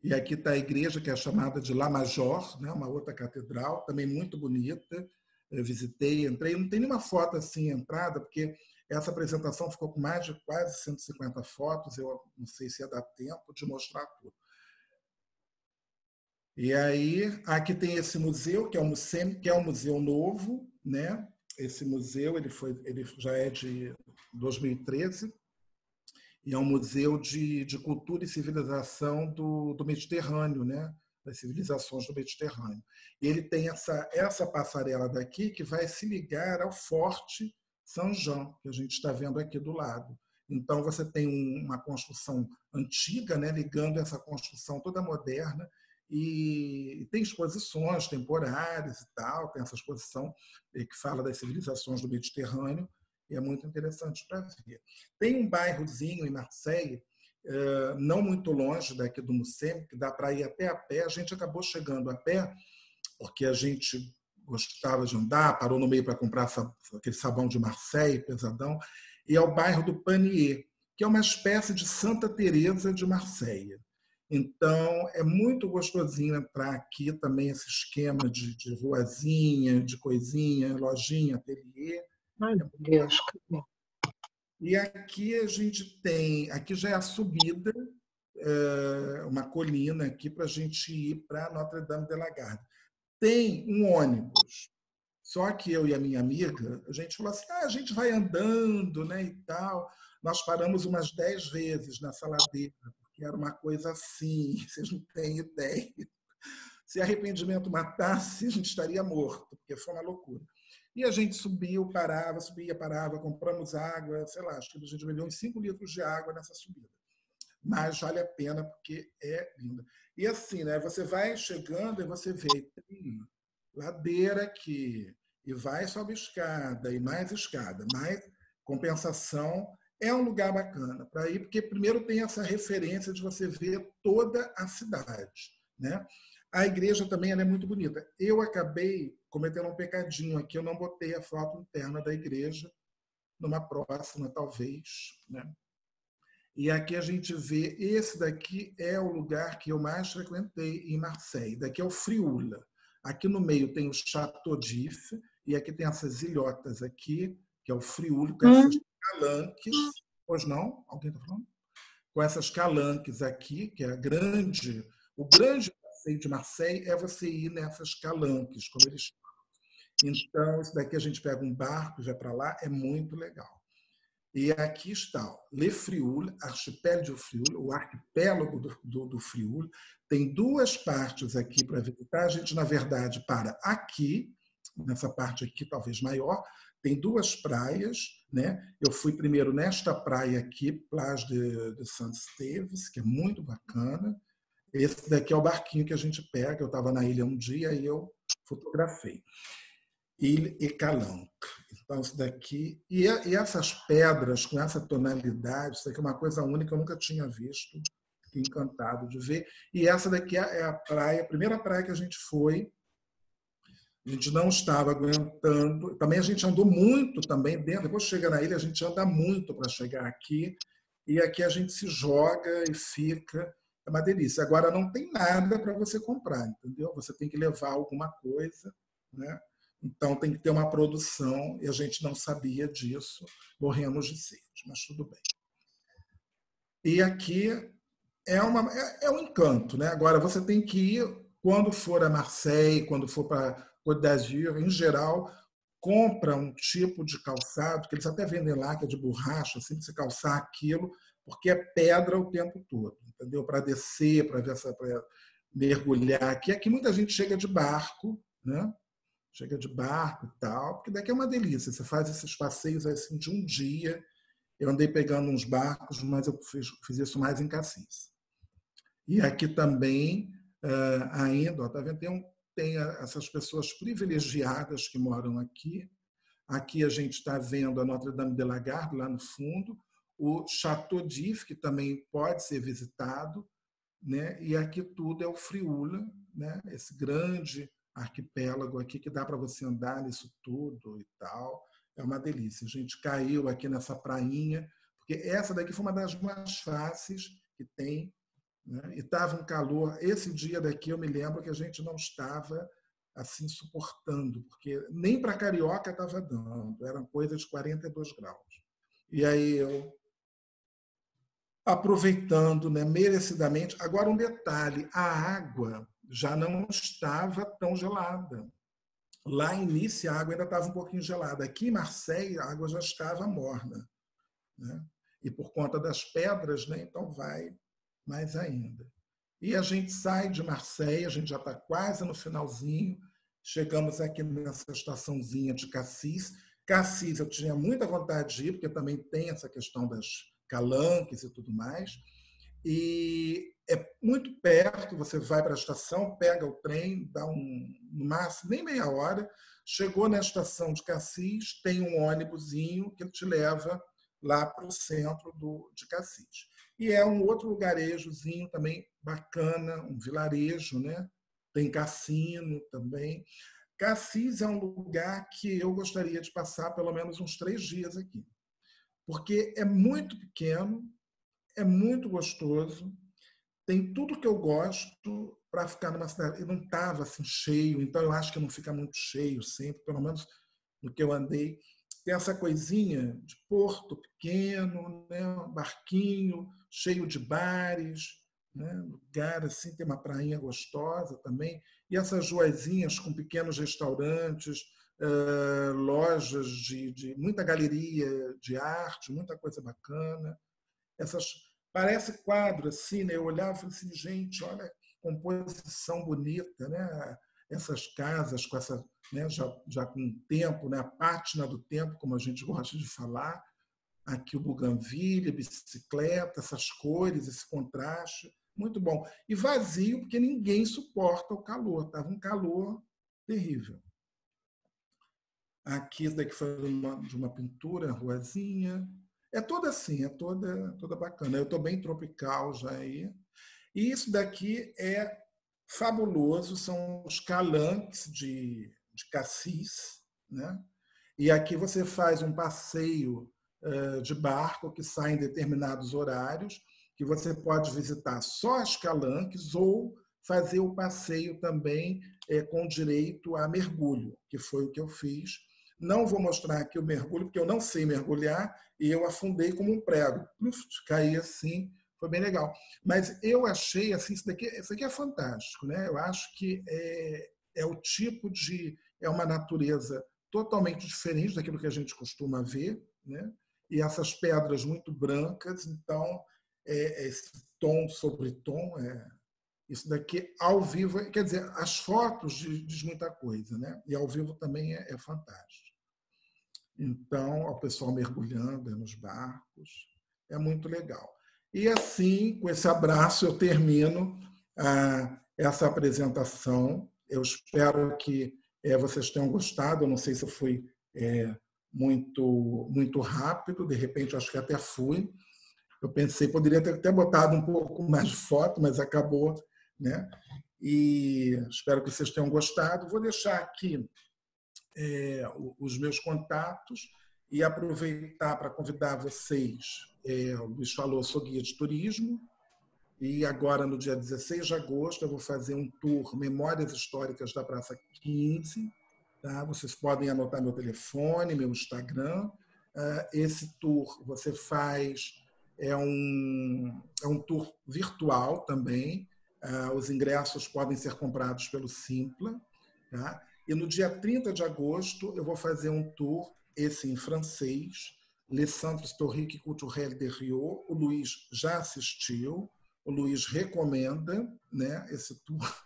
E aqui está a igreja, que é chamada de La Major, né? Uma outra catedral, também muito bonita. Eu visitei, entrei. Não tem nenhuma foto assim, entrada, porque essa apresentação ficou com mais de quase 150 fotos. Eu não sei se ia dar tempo de mostrar tudo. E aí, aqui tem esse museu, que é um museu novo, né? Esse museu ele já é de 2013, e é um museu de cultura e civilização do Mediterrâneo, né? Das civilizações do Mediterrâneo. E ele tem essa passarela daqui que vai se ligar ao Forte Saint-Jean, que a gente está vendo aqui do lado. Então, você tem uma construção antiga, né? Ligando essa construção toda moderna, e tem exposições temporárias e tal, tem essa exposição que fala das civilizações do Mediterrâneo, e é muito interessante para ver. Tem um bairrozinho em Marseille, não muito longe daqui do Mucem, que dá para ir até a pé. A gente acabou chegando a pé, porque a gente gostava de andar, parou no meio para comprar aquele sabão de Marseille, pesadão, e é o bairro do Panier, que é uma espécie de Santa Teresa de Marseille. Então, é muito gostosinho entrar aqui também, esse esquema de ruazinha, de coisinha, lojinha, ateliê. Ai, meu Deus, que bom. E aqui a gente tem, aqui já é a subida, uma colina aqui para a gente ir para Notre-Dame de la Garde. Tem um ônibus, só que eu e a minha amiga, a gente falou assim, a gente vai andando, né, e tal. Nós paramos umas 10 vezes nessa ladeira, porque era uma coisa assim, vocês não têm ideia. Se arrependimento matasse, a gente estaria morto, porque foi uma loucura. E a gente subiu, parava, subia, parava, compramos água, sei lá, acho que a gente bebeu uns 5 litros de água nessa subida. Mas vale a pena, porque é linda. E assim, né, você vai chegando e você vê, tem ladeira aqui, e vai, sobe escada, e mais escada, mais compensação. É um lugar bacana para ir, porque primeiro tem essa referência de você ver toda a cidade, né? A igreja também ela é muito bonita. Eu acabei cometendo um pecadinho aqui, eu não botei a foto interna da igreja, numa próxima, talvez, né? E aqui a gente vê, esse daqui é o lugar que eu mais frequentei em Marseille. Daqui é o Frioula. Aqui no meio tem o Château d'If, e aqui tem essas ilhotas aqui, que é o Frioula, com essas calanques. Pois não? Alguém está falando? Com essas calanques aqui, que é o grande passeio de Marseille é você ir nessas calanques, como eles chamam. Então, isso daqui a gente pega um barco e vai para lá, é muito legal. E aqui está, Le Frioul, Archipélago do Frioul, o arquipélago do Frioul. Tem 2 partes aqui para visitar. A gente, na verdade, para aqui, nessa parte aqui, talvez maior, tem 2 praias, né? Eu fui primeiro nesta praia aqui, Plage de Saint-Esteves, que é muito bacana. Esse daqui é o barquinho que a gente pega. Eu estava na ilha um dia e eu fotografei. Ile et Calanque. Então, isso daqui. E essas pedras com essa tonalidade, isso daqui é uma coisa única, eu nunca tinha visto. Fiquei encantado de ver. E essa daqui é a praia, a primeira praia que a gente foi. A gente não estava aguentando. Também a gente andou muito também dentro. Depois chega na ilha, a gente anda muito para chegar aqui. E aqui a gente se joga e fica. É uma delícia. Agora não tem nada para você comprar, entendeu? Você tem que levar alguma coisa, né? Então tem que ter uma produção e a gente não sabia disso, morremos de sede, mas tudo bem. E aqui é um encanto, né? Agora você tem que ir quando for a Marseille, quando for para Côte d'Azur, em geral, compra um tipo de calçado que eles até vendem lá, que é de borracha, assim, para você calçar aquilo, porque é pedra o tempo todo, entendeu? Para descer, para mergulhar aqui. Aqui muita gente chega de barco, né? Chega de barco e tal, porque daqui é uma delícia. Você faz esses passeios assim de um dia. Eu andei pegando uns barcos, mas eu fiz isso mais em Cassis. E aqui também, ainda, tá vendo? Tem essas pessoas privilegiadas que moram aqui. Aqui a gente está vendo a Notre-Dame de la Garde, lá no fundo, o Château d'If, que também pode ser visitado, né? E aqui tudo é o Frioula, né? Esse grande arquipélago aqui que dá para você andar nisso tudo e tal. É uma delícia. A gente caiu aqui nessa prainha, porque essa daqui foi uma das mais fáceis que tem, né? E estava um calor. Esse dia daqui eu me lembro que a gente não estava assim suportando, porque nem para carioca estava dando, era coisa de 42 graus. E aí eu aproveitando, né, merecidamente. Agora um detalhe, a água já não estava tão gelada. Lá em Nice a água ainda estava um pouquinho gelada. Aqui em Marseille a água já estava morna, né? E por conta das pedras, né, então vai mais ainda. E a gente sai de Marseille, a gente já está quase no finalzinho, chegamos aqui nessa estaçãozinha de Cassis. Cassis eu tinha muita vontade de ir, porque também tem essa questão das calanques e tudo mais. E é muito perto, você vai para a estação, pega o trem, dá no máximo nem meia hora, chegou na estação de Cassis, tem um ônibusinho que te leva lá para o centro de Cassis. E é um outro lugarejozinho também bacana, um vilarejo, né? Tem cassino também. Cassis é um lugar que eu gostaria de passar pelo menos uns 3 dias aqui, porque é muito pequeno, é muito gostoso, tem tudo que eu gosto para ficar numa cidade. E não estava assim cheio, então eu acho que não fica muito cheio sempre, pelo menos no que eu andei. Tem essa coisinha de porto pequeno, né? Um barquinho cheio de bares, né? Lugar assim, tem uma prainha gostosa também. E essas ruazinhas com pequenos restaurantes, lojas de muita galeria de arte, muita coisa bacana. Essas parece quadro assim, né? Eu olhava e falei assim, gente, olha que composição bonita, né? Essas casas com essa, né, já com tempo, né, a pátina do tempo, como a gente gosta de falar, aqui o buganvília, bicicleta, essas cores, esse contraste, muito bom. E vazio, porque ninguém suporta o calor, estava um calor terrível. Aqui, isso daqui foi de uma pintura, ruazinha. É toda assim, é toda bacana. Eu estou bem tropical já aí. E isso daqui é fabuloso, são os calanques de Cassis, né? E aqui você faz um passeio de barco que sai em determinados horários, que você pode visitar só as calanques ou fazer o passeio também com direito a mergulho, que foi o que eu fiz. Não vou mostrar aqui o mergulho, porque eu não sei mergulhar, e eu afundei como um prego. Caí assim, foi bem legal. Mas eu achei, assim, isso aqui é fantástico, né? Eu acho que é o tipo de... É uma natureza totalmente diferente daquilo que a gente costuma ver, né? E essas pedras muito brancas, então, esse tom sobre tom, isso daqui ao vivo, quer dizer, as fotos diz muita coisa, né? E ao vivo também é fantástico. Então, o pessoal mergulhando nos barcos, é muito legal. E assim, com esse abraço, eu termino essa apresentação. Eu espero que vocês tenham gostado. Eu não sei se eu fui muito rápido, de repente acho que até fui. Eu pensei, poderia ter até botado um pouco mais de foto, mas acabou, né? E espero que vocês tenham gostado. Vou deixar aqui os meus contatos e aproveitar para convidar vocês. O Luiz falou, eu sou guia de turismo, e agora, no dia 16 de agosto, eu vou fazer um tour Memórias Históricas da Praça 15, tá? Vocês podem anotar meu telefone, meu Instagram. Esse tour você faz, é um tour virtual também. Os ingressos podem ser comprados pelo Simpla. Tá? E no dia 30 de agosto eu vou fazer um tour, esse em francês, Les Centres Historiques et Culturels de Rio. O Luiz já assistiu, o Luiz recomenda, né, esse tour.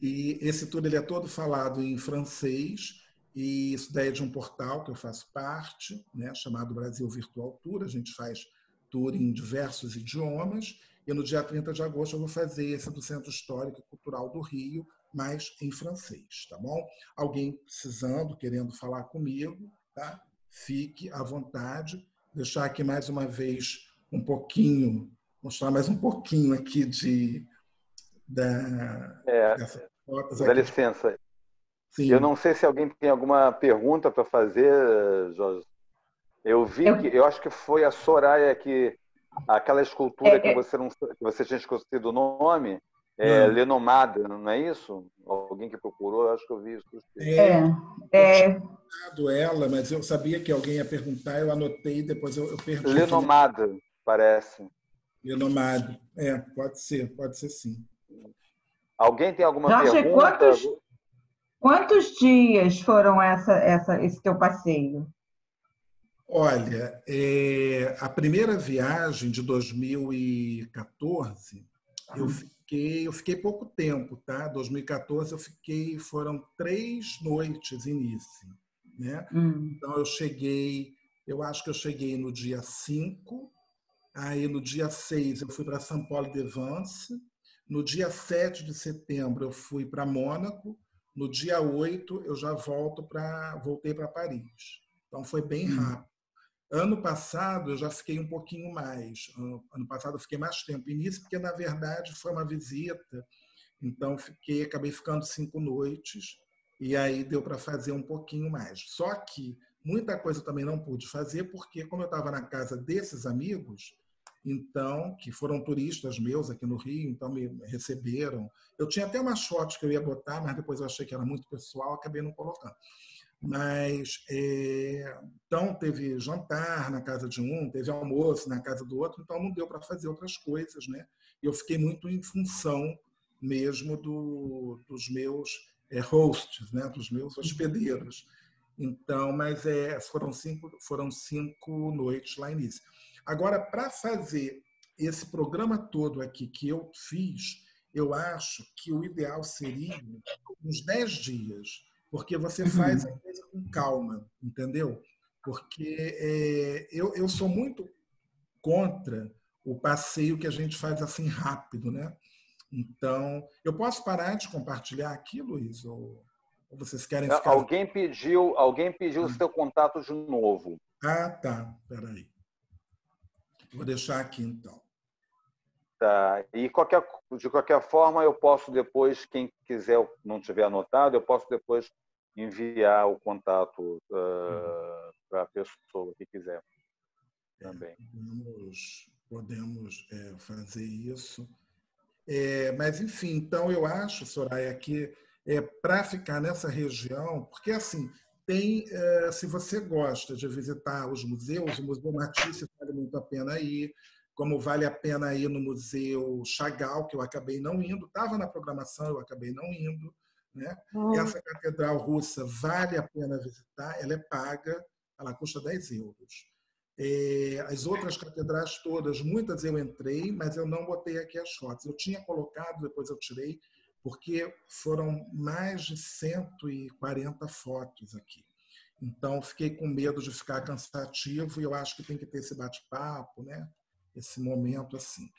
E esse tour ele é todo falado em francês, e isso daí é de um portal que eu faço parte, né, chamado Brasil Virtual Tour. A gente faz tour em diversos idiomas, e no dia 30 de agosto eu vou fazer esse do Centro Histórico e Cultural do Rio, mas em francês, tá bom? Alguém precisando, querendo falar comigo, tá? Fique à vontade. Deixar aqui mais uma vez um pouquinho, mostrar mais um pouquinho aqui dessas fotos Dá aqui. licença. Eu Sim. não sei se alguém tem alguma pergunta para fazer, Jorge. Eu vi que, eu acho que foi a Soraya que aquela escultura que você não, que você tinha esquecido o nome, Lenomada, não é isso? Alguém que procurou, eu acho que eu vi isso. Eu tinha anotado ela, mas eu sabia que alguém ia perguntar, eu anotei, depois eu perdi. Lenomada, parece. Lenomada. Pode ser sim. Alguém tem alguma Jorge, pergunta? quantos dias foram esse teu passeio? Olha, a primeira viagem de 2014, eu fiquei pouco tempo, tá? 2014 foram 3 noites em Nice, né? Então eu acho que eu cheguei no dia 5, aí no dia 6 eu fui para São Paulo de Vence, no dia 7 de setembro eu fui para Mônaco, no dia 8 eu já voltei para Paris. Então foi bem rápido. Ano passado eu já fiquei um pouquinho mais. Ano passado eu fiquei mais tempo. E nisso, porque na verdade foi uma visita, então acabei ficando 5 noites e aí deu para fazer um pouquinho mais. Só que muita coisa eu também não pude fazer, porque como eu estava na casa desses amigos, então que foram turistas meus aqui no Rio, então me receberam. Eu tinha até umas fotos que eu ia botar, mas depois eu achei que era muito pessoal, acabei não colocando. Mas, então, teve jantar na casa de um, teve almoço na casa do outro, então não deu para fazer outras coisas, né? Eu fiquei muito em função mesmo dos meus hosts, né? Dos meus hospedeiros. Então, mas foram cinco noites lá em Nice. Agora, para fazer esse programa todo aqui que eu fiz, eu acho que o ideal seria uns 10 dias, porque você faz a coisa com calma, entendeu? Porque eu sou muito contra o passeio que a gente faz assim rápido, né? Então, eu posso parar de compartilhar aqui, Luiz? Ou vocês querem ficar... Alguém pediu o seu contato de novo. Tá. Peraí. Vou deixar aqui, então. Tá. E de qualquer forma, eu posso depois, quem quiser, não tiver anotado, eu posso depois enviar o contato para a pessoa que quiser também. Podemos fazer isso. Mas, enfim, então eu acho, Soraya, que para ficar nessa região, porque assim, se você gosta de visitar os museus, o Museu Matisse vale muito a pena ir, como vale a pena ir no Museu Chagall, que eu acabei não indo, estava na programação, eu acabei não indo, né? Essa catedral russa vale a pena visitar, ela é paga, ela custa 10 euros. As outras catedrais todas, muitas eu entrei, mas eu não botei aqui as fotos. Eu tinha colocado, depois eu tirei, porque foram mais de 140 fotos aqui. Então, fiquei com medo de ficar cansativo e eu acho que tem que ter esse bate-papo, né? Esse momento assim.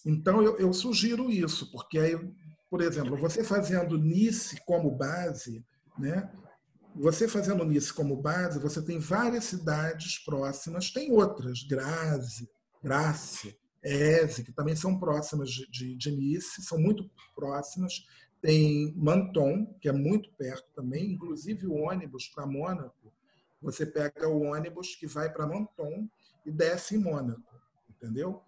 Então, eu sugiro isso, porque aí, por exemplo, você fazendo Nice como base, né? Você fazendo Nice como base, você tem várias cidades próximas, tem outras, Grasse, Eze, que também são próximas de Nice, são muito próximas. Tem Menton, que é muito perto também, inclusive o ônibus para Mônaco, você pega o ônibus que vai para Menton e desce em Mônaco, entendeu?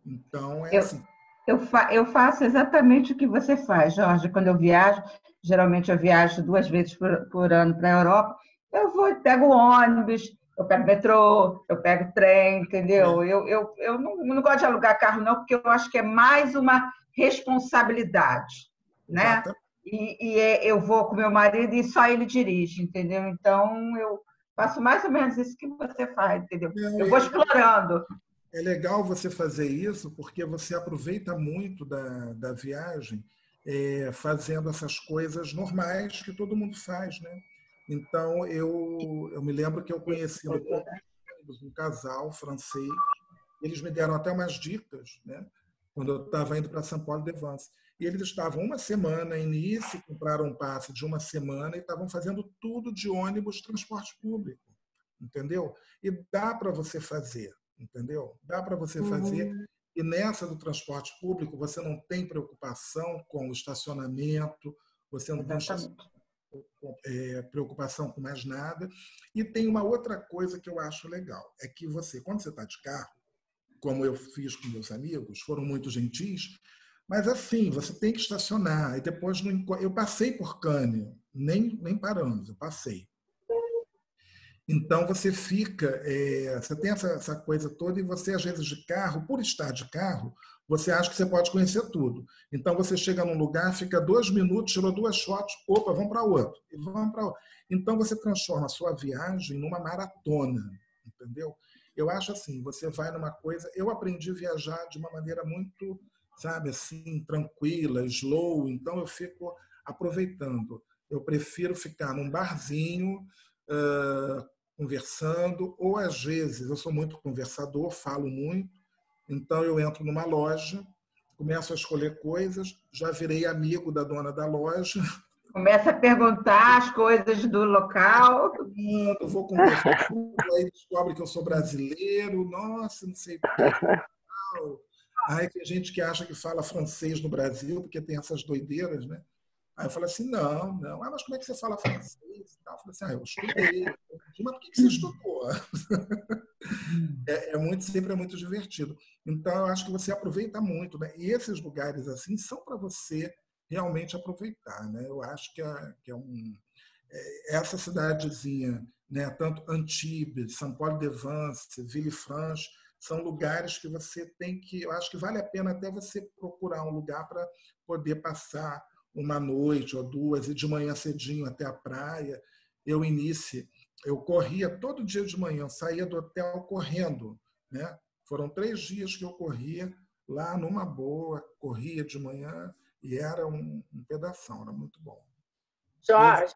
Então, assim. Eu faço exatamente o que você faz, Jorge. Quando eu viajo, geralmente eu viajo 2 vezes por ano para a Europa, eu vou e pego ônibus, eu pego metrô, eu pego trem, entendeu? Eu não gosto de alugar carro, não, porque eu acho que é mais uma responsabilidade, né? Exatamente. Eu vou com meu marido e só ele dirige, entendeu? Então, eu faço mais ou menos isso que você faz, entendeu? Não, Eu vou explorando. é legal você fazer isso, porque você aproveita muito da viagem, fazendo essas coisas normais que todo mundo faz, né? Então, eu me lembro que eu conheci no ponto de ônibus um casal francês, eles me deram até umas dicas, né? Quando eu estava indo para São Paulo de Vence. E eles estavam uma semana em Nice, compraram um passe de uma semana e estavam fazendo tudo de ônibus, transporte público, entendeu? E dá para você fazer, entendeu? Dá para você fazer. E nessa do transporte público, você não tem preocupação com o estacionamento, você não tem Exatamente. preocupação com mais nada. E tem uma outra coisa que eu acho legal, é que você, quando você está de carro, como eu fiz com meus amigos, foram muito gentis, mas assim, você tem que estacionar. E depois, eu passei por Cannes, nem paramos, eu passei. Então você fica, você tem essa coisa toda e você às vezes de carro, por estar de carro, você acha que você pode conhecer tudo. Então você chega num lugar, fica 2 minutos, tirou 2 fotos, opa, vamos para outro, e vamos para outro. Então você transforma a sua viagem numa maratona, entendeu? Eu acho assim, você vai numa coisa, eu aprendi a viajar de uma maneira muito, sabe, assim, tranquila, slow, então eu fico aproveitando. Eu prefiro ficar num barzinho, conversando, ou às vezes eu sou muito conversador, falo muito, então eu entro numa loja, começo a escolher coisas, já virei amigo da dona da loja. Começa a perguntar as coisas do local. Eu vou conversando, aí descobre que eu sou brasileiro, nossa, não sei o quê. Aí tem gente que acha que fala francês no Brasil, porque tem essas doideiras, né? Aí eu falei assim, não. Ah, mas como é que você fala francês? Eu falei assim, eu estudei. Mas por que você estudou? Sempre é muito divertido. Então, eu acho que você aproveita muito, né? E esses lugares assim são para você realmente aproveitar, né? Eu acho essa cidadezinha, né? Tanto Antibes, São Paulo de Vence, Villefranche, são lugares que você tem que, eu acho que vale a pena até você procurar um lugar para poder passar uma noite ou duas e de manhã cedinho até a praia. Eu corria todo dia de manhã, saía do hotel correndo, né? Foram 3 dias que eu corria lá numa boa, corria de manhã e era um pedação, era muito bom. Jorge.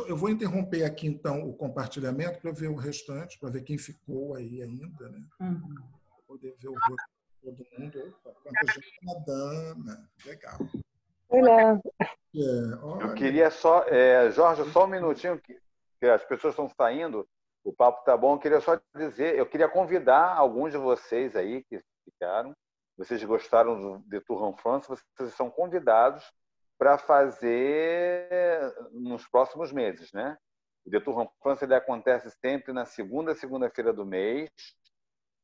Eu vou interromper aqui então o compartilhamento para ver o restante, para ver quem ficou aí ainda, né? Para poder ver o rosto de todo mundo. Opa, quanta gente nadando, legal. Olá. Eu queria só, Jorge, só um minutinho, que as pessoas estão saindo, o papo está bom, eu queria só dizer, eu queria convidar alguns de vocês aí que ficaram, vocês gostaram do The Tour en France, vocês são convidados para fazer nos próximos meses, né? O The Tour en France ele acontece sempre na segunda-feira do mês,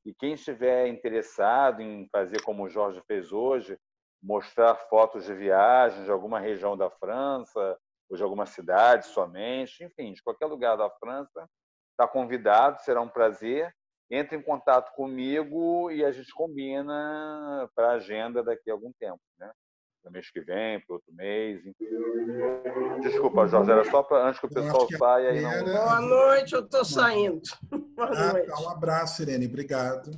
e quem estiver interessado em fazer como o Jorge fez hoje, mostrar fotos de viagens de alguma região da França, ou de alguma cidade somente, enfim, de qualquer lugar da França, está convidado, será um prazer. Entre em contato comigo e a gente combina para a agenda daqui a algum tempo, né? Para o mês que vem, para outro mês, enfim. Desculpa, Jorge, era só para antes que o pessoal saia e não... Boa noite, eu estou saindo. Boa noite. Um abraço, Irene, obrigado.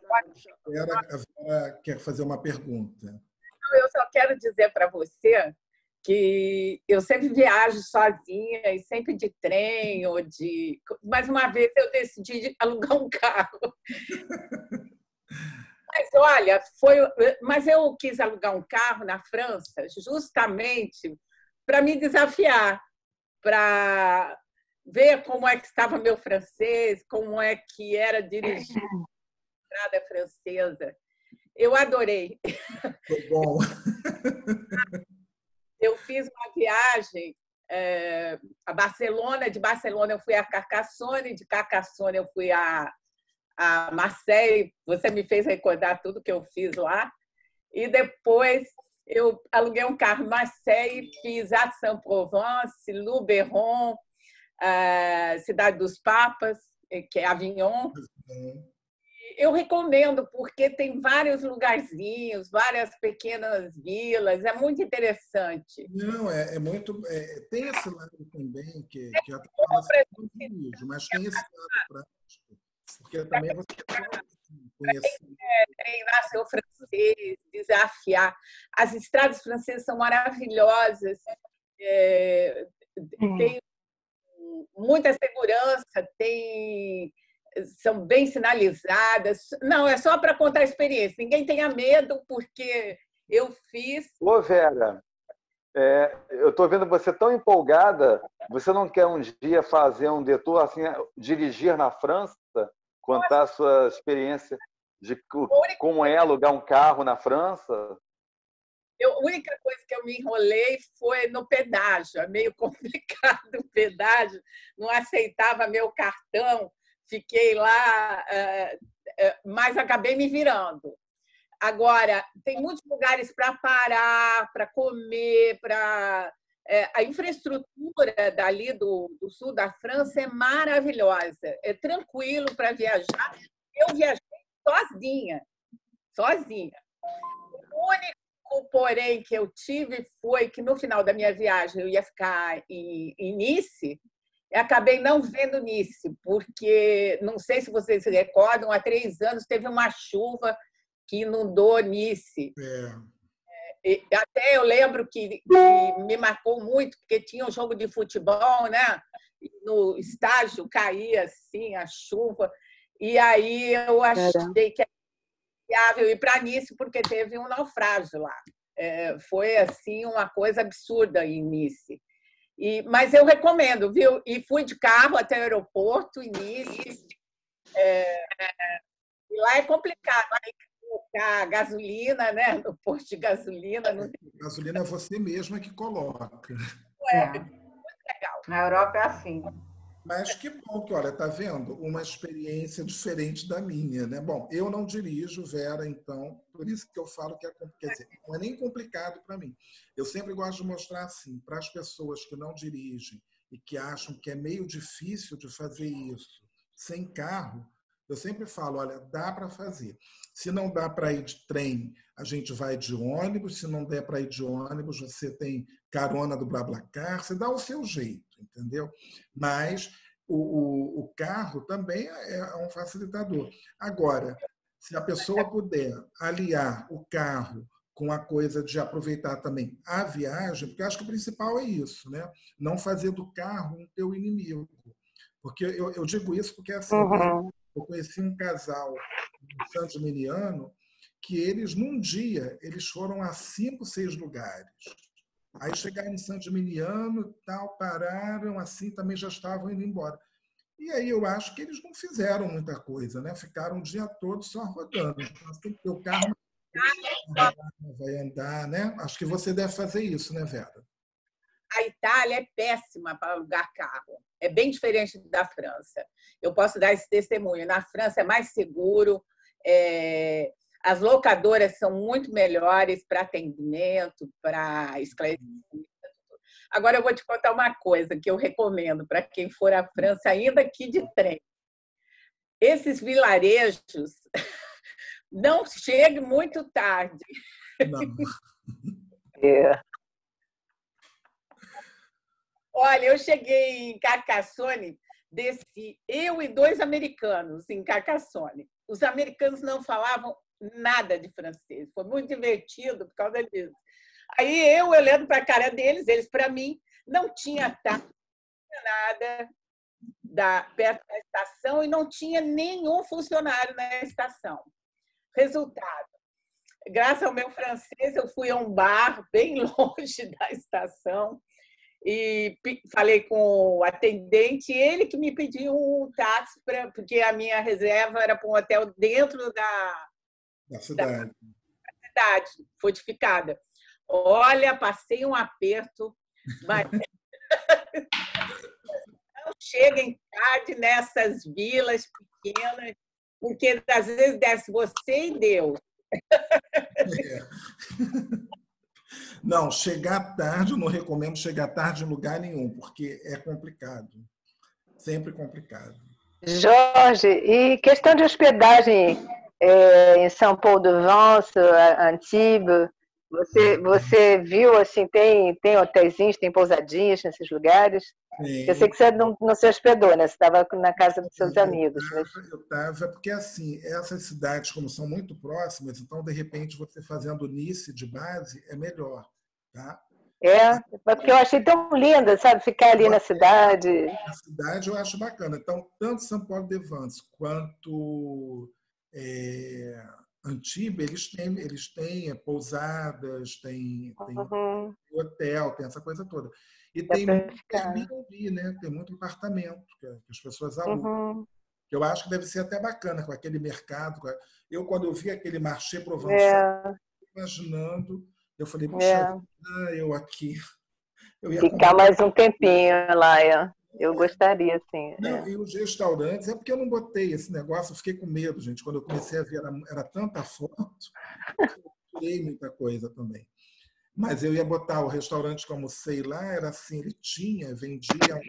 A Vera quer fazer uma pergunta. Eu só quero dizer para você que eu sempre viajo sozinha e sempre de trem ou de... Mais uma vez eu decidi alugar um carro. Mas olha, mas eu quis alugar um carro na França justamente para me desafiar, para ver como é que estava meu francês, como é que era dirigir a estrada francesa. Eu adorei. Foi bom. Eu fiz uma viagem a Barcelona, de Barcelona eu fui a Carcassonne, de Carcassonne eu fui a Marseille. Você me fez recordar tudo que eu fiz lá. E depois eu aluguei um carro em Marseille, fiz Aix-en-Provence, Luberon, Cidade dos Papas, que é Avignon. Eu recomendo, porque tem vários lugarzinhos, várias pequenas vilas, é muito interessante. Não, é muito. Tem esse lado também, que até fala assim, mas tem esse lado prático, porque também você pode conhecer. Treinar seu francês, desafiar. As estradas francesas são maravilhosas, tem muita segurança, são bem sinalizadas. Não, é só para contar a experiência. Ninguém tenha medo, porque eu fiz. Ô, Vera, eu estou vendo você tão empolgada. Você não quer um dia fazer um detour, assim, dirigir na França, contar a sua experiência de como é alugar um carro na França? A única coisa que eu me enrolei foi no pedágio. É meio complicado o pedágio. Não aceitava meu cartão. Fiquei lá, mas acabei me virando. Agora, tem muitos lugares para parar, para comer, a infraestrutura dali do sul da França é maravilhosa. É tranquilo para viajar. Eu viajei sozinha. O único, porém, que eu tive foi que no final da minha viagem eu ia ficar em Nice. Eu acabei não vendo Nice, porque, não sei se vocês se recordam, há 3 anos teve uma chuva que inundou Nice. Até eu lembro que me marcou muito, porque tinha um jogo de futebol, né? No estádio caía assim a chuva, e aí eu achei que era viável ir para Nice, porque teve um naufrágio lá. Foi assim uma coisa absurda em Nice. Mas eu recomendo, viu? E fui de carro até o aeroporto, em Nice. E lá é complicado, aí colocar gasolina, né? No posto de gasolina. Não tem... Gasolina é você mesma que coloca. Muito legal. Na Europa é assim. Mas que bom que, olha, tá vendo? Uma experiência diferente da minha, né? Bom, eu não dirijo, Vera, então, por isso que eu falo que quer dizer, não é nem complicado para mim. Eu sempre gosto de mostrar assim, para as pessoas que não dirigem e que acham que é meio difícil de fazer isso sem carro, eu sempre falo, olha, dá para fazer. Se não dá para ir de trem, a gente vai de ônibus. Se não der para ir de ônibus, você tem carona do BlaBlaCar, você dá o seu jeito, entendeu? Mas o carro também é um facilitador. Agora, se a pessoa puder aliar o carro com a coisa de aproveitar também a viagem, porque eu acho que o principal é isso, né? Não fazer do carro um teu inimigo. Porque eu digo isso porque assim, eu conheci um casal em San Gimignano que eles, num dia, eles foram a 5, 6 lugares. Aí chegaram em San Gimignano, tal, pararam, assim, também já estavam indo embora. E aí eu acho que eles não fizeram muita coisa, né? Ficaram o dia todo só rodando. Então, o carro vai andar, né? Acho que você deve fazer isso, né, Vera? A Itália é péssima para alugar carro. É bem diferente da França. Eu posso dar esse testemunho. Na França é mais seguro, as locadoras são muito melhores para atendimento, para esclarecimento. Agora eu vou te contar uma coisa que eu recomendo para quem for à França, ainda aqui de trem. Esses vilarejos não chegue muito tarde. Não. Olha, eu cheguei em Carcassonne, desci eu e 2 americanos em Carcassonne. Os americanos não falavam nada de francês. Foi muito divertido por causa disso. Aí eu olhando para a cara deles, eles para mim, não tinha nada perto da estação e não tinha nenhum funcionário na estação. Resultado, graças ao meu francês, eu fui a um bar bem longe da estação e falei com o atendente, ele que me pediu um táxi, porque a minha reserva era para um hotel dentro da cidade fortificada. Olha, passei um aperto, mas não cheguem tarde nessas vilas pequenas, porque às vezes desce você e Deus. É. Não, chegar tarde, eu não recomendo chegar tarde em lugar nenhum, porque é complicado. Sempre complicado. Jorge, e questão de hospedagem em São Paulo do Vence, Antibes, você viu, assim, tem hotéisinhos, tem pousadinhas nesses lugares? Eu sei Sim. que você não se hospedou, né? Você estava na casa dos seus amigos. Mas... Eu estava, porque assim, essas cidades, como são muito próximas, então, de repente, você fazendo Nice de base é melhor, tá? Porque eu achei tão linda, sabe? Ficar ali na cidade. A cidade eu acho bacana. Então, tanto São Paulo de Vence quanto Antibes, eles têm pousadas, tem hotel, tem essa coisa toda. E Dá tem pra muito ficar. Airbnb, né? Tem muito apartamento que as pessoas alugam. Eu acho que deve ser até bacana com aquele mercado. Quando eu vi aquele marché provençal, imaginando, eu falei, puxa, eu aqui. Eu ia ficar mais um tempinho lá, eu gostaria, sim. Não, e os restaurantes, é porque eu não botei esse negócio, eu fiquei com medo, gente. Quando eu comecei a ver, era tanta foto, que eu tirei muita coisa também. Mas eu ia botar o restaurante que eu almocei lá, era assim, vendia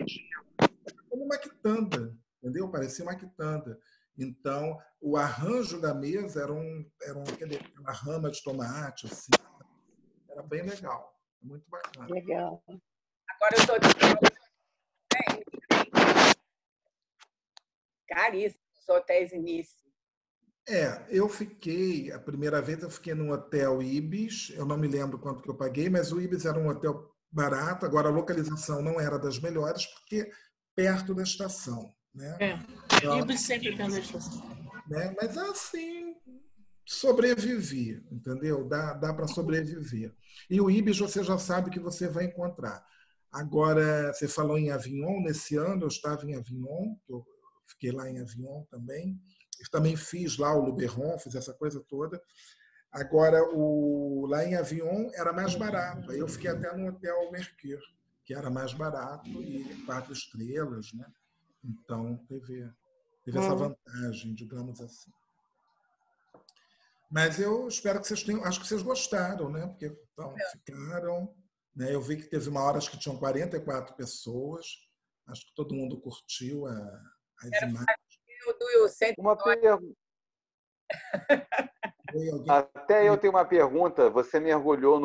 como uma quitanda, entendeu? Parecia uma quitanda. Então, o arranjo da mesa era uma rama de tomate, assim. Era bem legal, muito bacana. Legal. Agora eu sou caríssimo os hotéis em Nice. A primeira vez eu fiquei num hotel Ibis, eu não me lembro quanto que eu paguei, mas o Ibis era um hotel barato, agora a localização não era das melhores, porque perto da estação, né? Então, Ibis sempre perto da estação. Né? Mas assim, sobrevivi, entendeu? Dá para sobreviver. E o Ibis você já sabe que você vai encontrar. Agora, você falou em Avignon, nesse ano eu estava em Avignon, eu fiquei lá em Avignon também. Eu também fiz lá o Luberon, fiz essa coisa toda. Agora, lá em Avignon era mais barato. Aí eu fiquei até no Hotel Mercure, que era mais barato e 4 estrelas, né? Então, teve essa vantagem, digamos assim. Mas eu espero que vocês tenham... Acho que vocês gostaram, né? Porque ficaram... Né? Eu vi que teve uma hora, acho que tinham 44 pessoas. Acho que todo mundo curtiu as imagens. Uma pergunta. Até eu tenho uma pergunta. Você mergulhou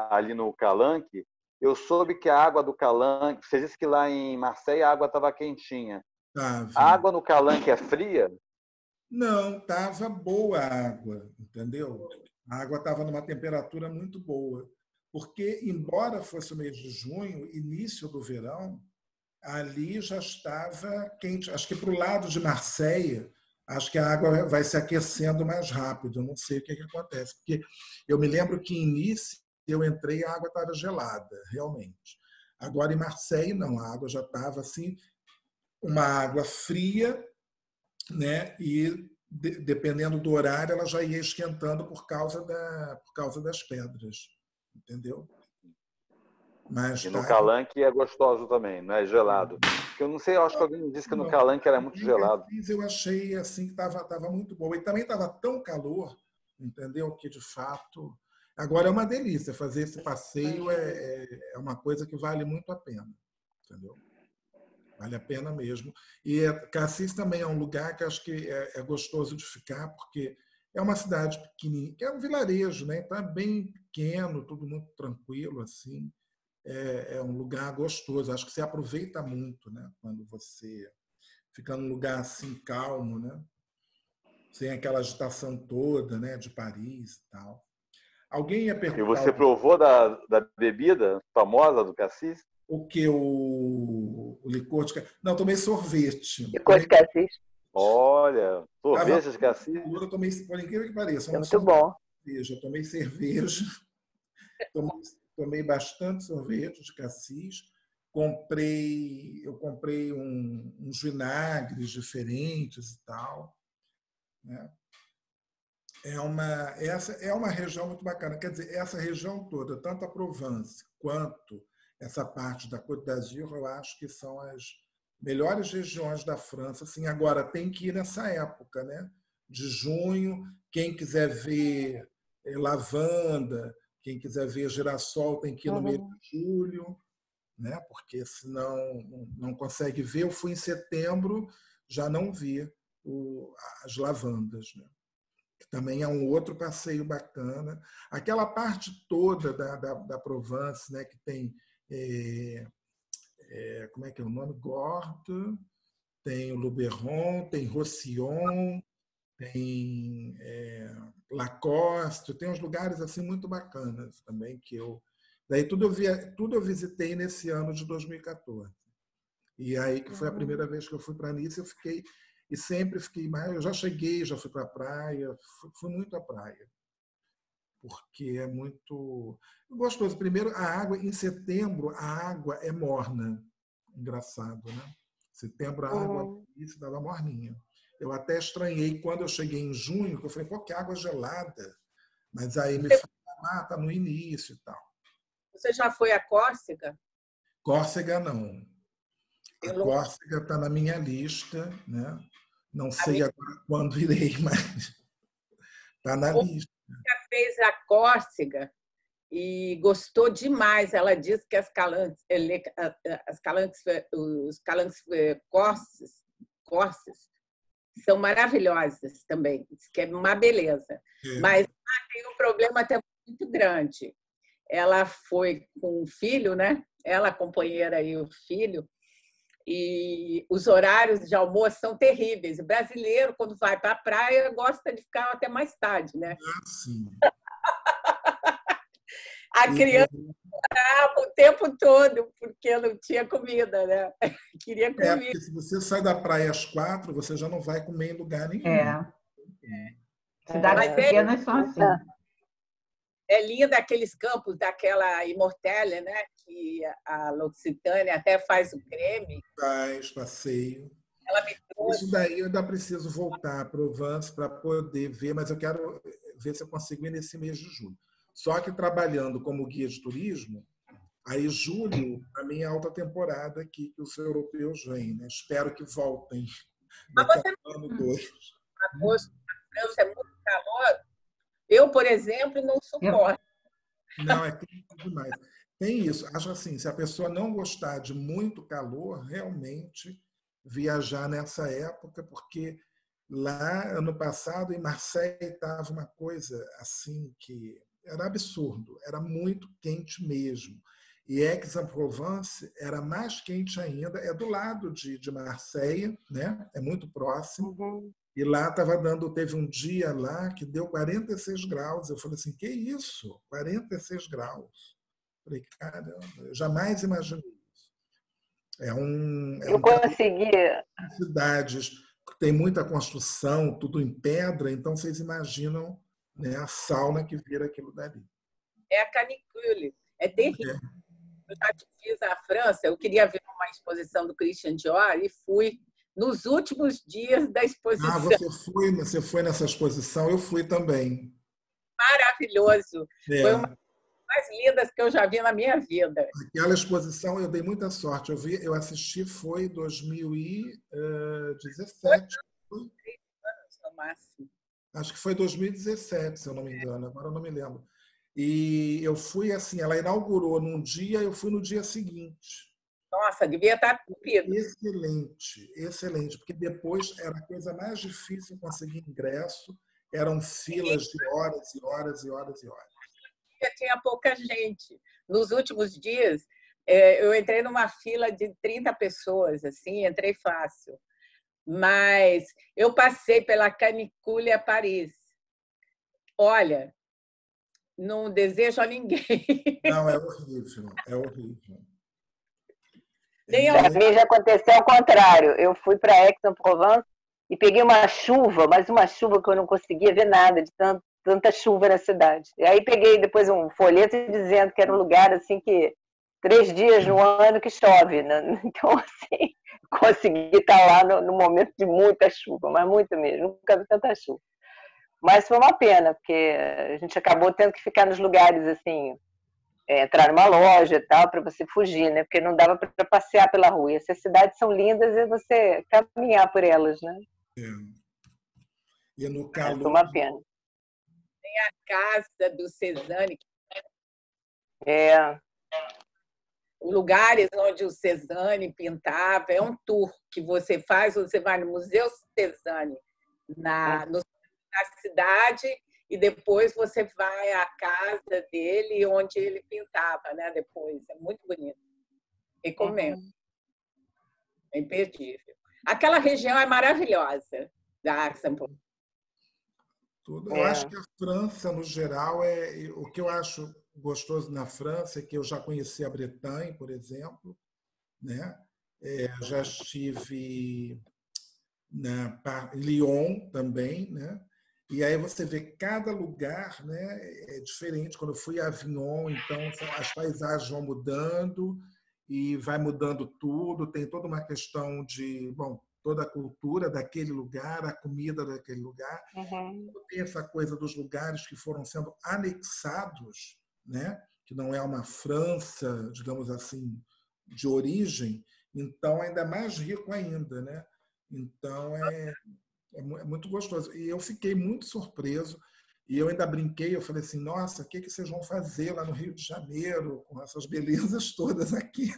ali no Calanque. Eu soube que a água do Calanque... Você disse que lá em Marseille a água estava quentinha. A água no Calanque é fria? Não, estava boa a água, entendeu? A água estava numa temperatura muito boa. Porque, embora fosse o mês de junho, início do verão, ali já estava quente. Acho que para o lado de Marseille, acho que a água vai se aquecendo mais rápido. Eu não sei o que acontece. Porque eu me lembro que em Nice eu entrei e a água estava gelada, realmente. Agora, em Marseille, não. A água já estava assim, uma água fria, né? E dependendo do horário, ela já ia esquentando por causa das pedras, entendeu? Mas e no Calanque é gostoso também, não é gelado. Eu não sei, eu acho que alguém me disse que no Calanque era muito gelado. Eu achei assim que estava muito bom. E também estava tão calor, entendeu? Que de fato. Agora é uma delícia. Fazer esse passeio é uma coisa que vale muito a pena, entendeu? Vale a pena mesmo. E Cassis também é um lugar que acho que é gostoso de ficar, porque é uma cidade pequenininha, que é um vilarejo, né? Então é bem pequeno, tudo muito tranquilo, assim. É um lugar gostoso. Acho que você aproveita muito, né? Quando você fica num lugar assim calmo, né? Sem aquela agitação toda, né? De Paris e tal. Alguém ia perguntar... E você provou da bebida famosa do Cassis? O que? O licor de... Não, tomei sorvete. Licor de Cassis. Olha, sorvete de Cassis. Eu tomei, por incrível que pareça. É muito bom. Eu tomei cerveja. Tomei bastante sorvete de Cassis. Eu comprei uns vinagres diferentes e tal. Né? Essa é uma região muito bacana. Quer dizer, essa região toda, tanto a Provence quanto essa parte da Côte d'Azur, eu acho que são as melhores regiões da França. Assim, agora, tem que ir nessa época, né? De junho, Quem quiser ver lavanda, quem quiser ver girassol tem que ir no mês de julho, né? Porque senão não consegue ver. Eu fui em setembro, já não vi as lavandas, né? Que também é um outro passeio bacana. Aquela parte toda da Provence, né? Que tem, como é que é o nome? Gordes, tem o Luberon, tem Roussillon, tem Lacoste, tem uns lugares assim muito bacanas também que eu... Daí tudo eu visitei nesse ano de 2014. E aí que foi a primeira vez que eu fui para Nice, eu fiquei e sempre fiquei mais. Eu já cheguei, já fui para a praia, fui muito à praia, porque é muito gostoso. Primeiro, a água em setembro a água é morna, engraçado, né? Setembro a água estava morninha. Eu até estranhei quando eu cheguei em junho, que eu falei, pô, que água gelada. Mas aí me falaram, tá no início e tal. Você já foi a Córcega? Córcega, não. A Córcega está na minha lista, né? Não sei agora quando irei, mas está na lista. Ela fez a Córcega e gostou demais. Ela disse que os calanques corses são maravilhosas também, diz que é uma beleza. Mas tem um problema até muito grande. Ela foi com o filho, né? Ela, a companheira e o filho, e os horários de almoço são terríveis. O brasileiro, quando vai para a praia, gosta de ficar até mais tarde, né? Sim. A criança chorava o tempo todo porque não tinha comida, né? Queria comer. Porque se você sai da praia às 4, você já não vai comer em lugar nenhum. Cidades pequenas são assim. É linda aqueles campos daquela Immortelle, né? Que a L'Occitânia até faz o creme. Faz passeio. Ela me trouxe. Isso daí eu ainda preciso voltar a Provence para poder ver, mas eu quero ver se eu consigo ir nesse mês de julho. Só que trabalhando como guia de turismo, aí julho, para mim, é alta temporada aqui que os europeus vêm, né? Espero que voltem. Mas você ano 2. Agosto, na França é muito calor. Eu, por exemplo, não suporto. Não, é quente demais. Tem isso. Acho assim, se a pessoa não gostar de muito calor, realmente viajar nessa época, porque lá, ano passado, em Marseille, estava uma coisa assim que era absurdo, era muito quente mesmo. E Aix-en-Provence era mais quente ainda, é do lado de Marseille, né? É muito próximo. E lá teve um dia lá que deu 46 graus. Eu falei assim, que isso? 46 graus. Falei, caramba, eu jamais imaginei isso. Eu consegui. Cidades que tem muita construção, tudo em pedra, então vocês imaginam, né, a sauna que vira aquilo dali. É a canicule, é terrível. Eu já fiz a França, eu queria ver uma exposição do Christian Dior e fui nos últimos dias da exposição. Você foi nessa exposição? Eu fui também. Maravilhoso. Foi uma das mais lindas que eu já vi na minha vida. Aquela exposição eu dei muita sorte. Eu assisti foi em 2017. 3 anos no máximo. Acho que foi 2017, se eu não me engano. Agora eu não me lembro. E eu fui assim, ela inaugurou num dia, eu fui no dia seguinte. Nossa, devia estar cumprido. Excelente, excelente, porque depois era a coisa mais difícil conseguir ingresso, eram filas de horas e horas e horas e horas. Tinha pouca gente. Nos últimos dias, eu entrei numa fila de 30 pessoas, assim, entrei fácil. Mas eu passei pela Canicule a Paris. Olha, não desejo a ninguém. Não, é horrível, é horrível. Para mim já aconteceu ao contrário. Eu fui para Aix-en-Provence e peguei uma chuva, mas uma chuva que eu não conseguia ver nada de tanta chuva na cidade. E aí peguei depois um folheto dizendo que era um lugar assim que 3 dias no ano que chove, né? Então assim consegui estar lá no momento de muita chuva, mas muita mesmo. Nunca vi tanta chuva. Mas foi uma pena porque a gente acabou tendo que ficar nos lugares assim. Entrar numa loja e tal, para você fugir, né? Porque não dava para passear pela rua. E essas cidades são lindas e você caminhar por elas, né? E no calor, uma pena. a casa do Cézanne. Lugares onde o Cézanne pintava. É um tour que você faz, você vai no Museu Cézanne, na cidade, e depois você vai à casa dele, onde ele pintava, né? Depois. É muito bonito. Recomendo. É imperdível. Aquela região é maravilhosa da Aix-en-Provence. Eu acho que a França, no geral, o que eu acho gostoso na França é que eu já conheci a Bretanha, por exemplo, né? Já estive em Lyon também, né? E aí você vê cada lugar, né, é diferente. Quando eu fui a Avignon, então as paisagens vão mudando e vai mudando tudo. Tem toda uma questão de, toda a cultura daquele lugar, a comida daquele lugar. Tem essa coisa dos lugares que foram sendo anexados, né? Que não é uma França, digamos assim, de origem, então ainda mais rico ainda, né? Então é muito gostoso. E eu fiquei muito surpreso. E eu ainda brinquei, eu falei assim, nossa, o que vocês vão fazer lá no Rio de Janeiro com essas belezas todas aqui?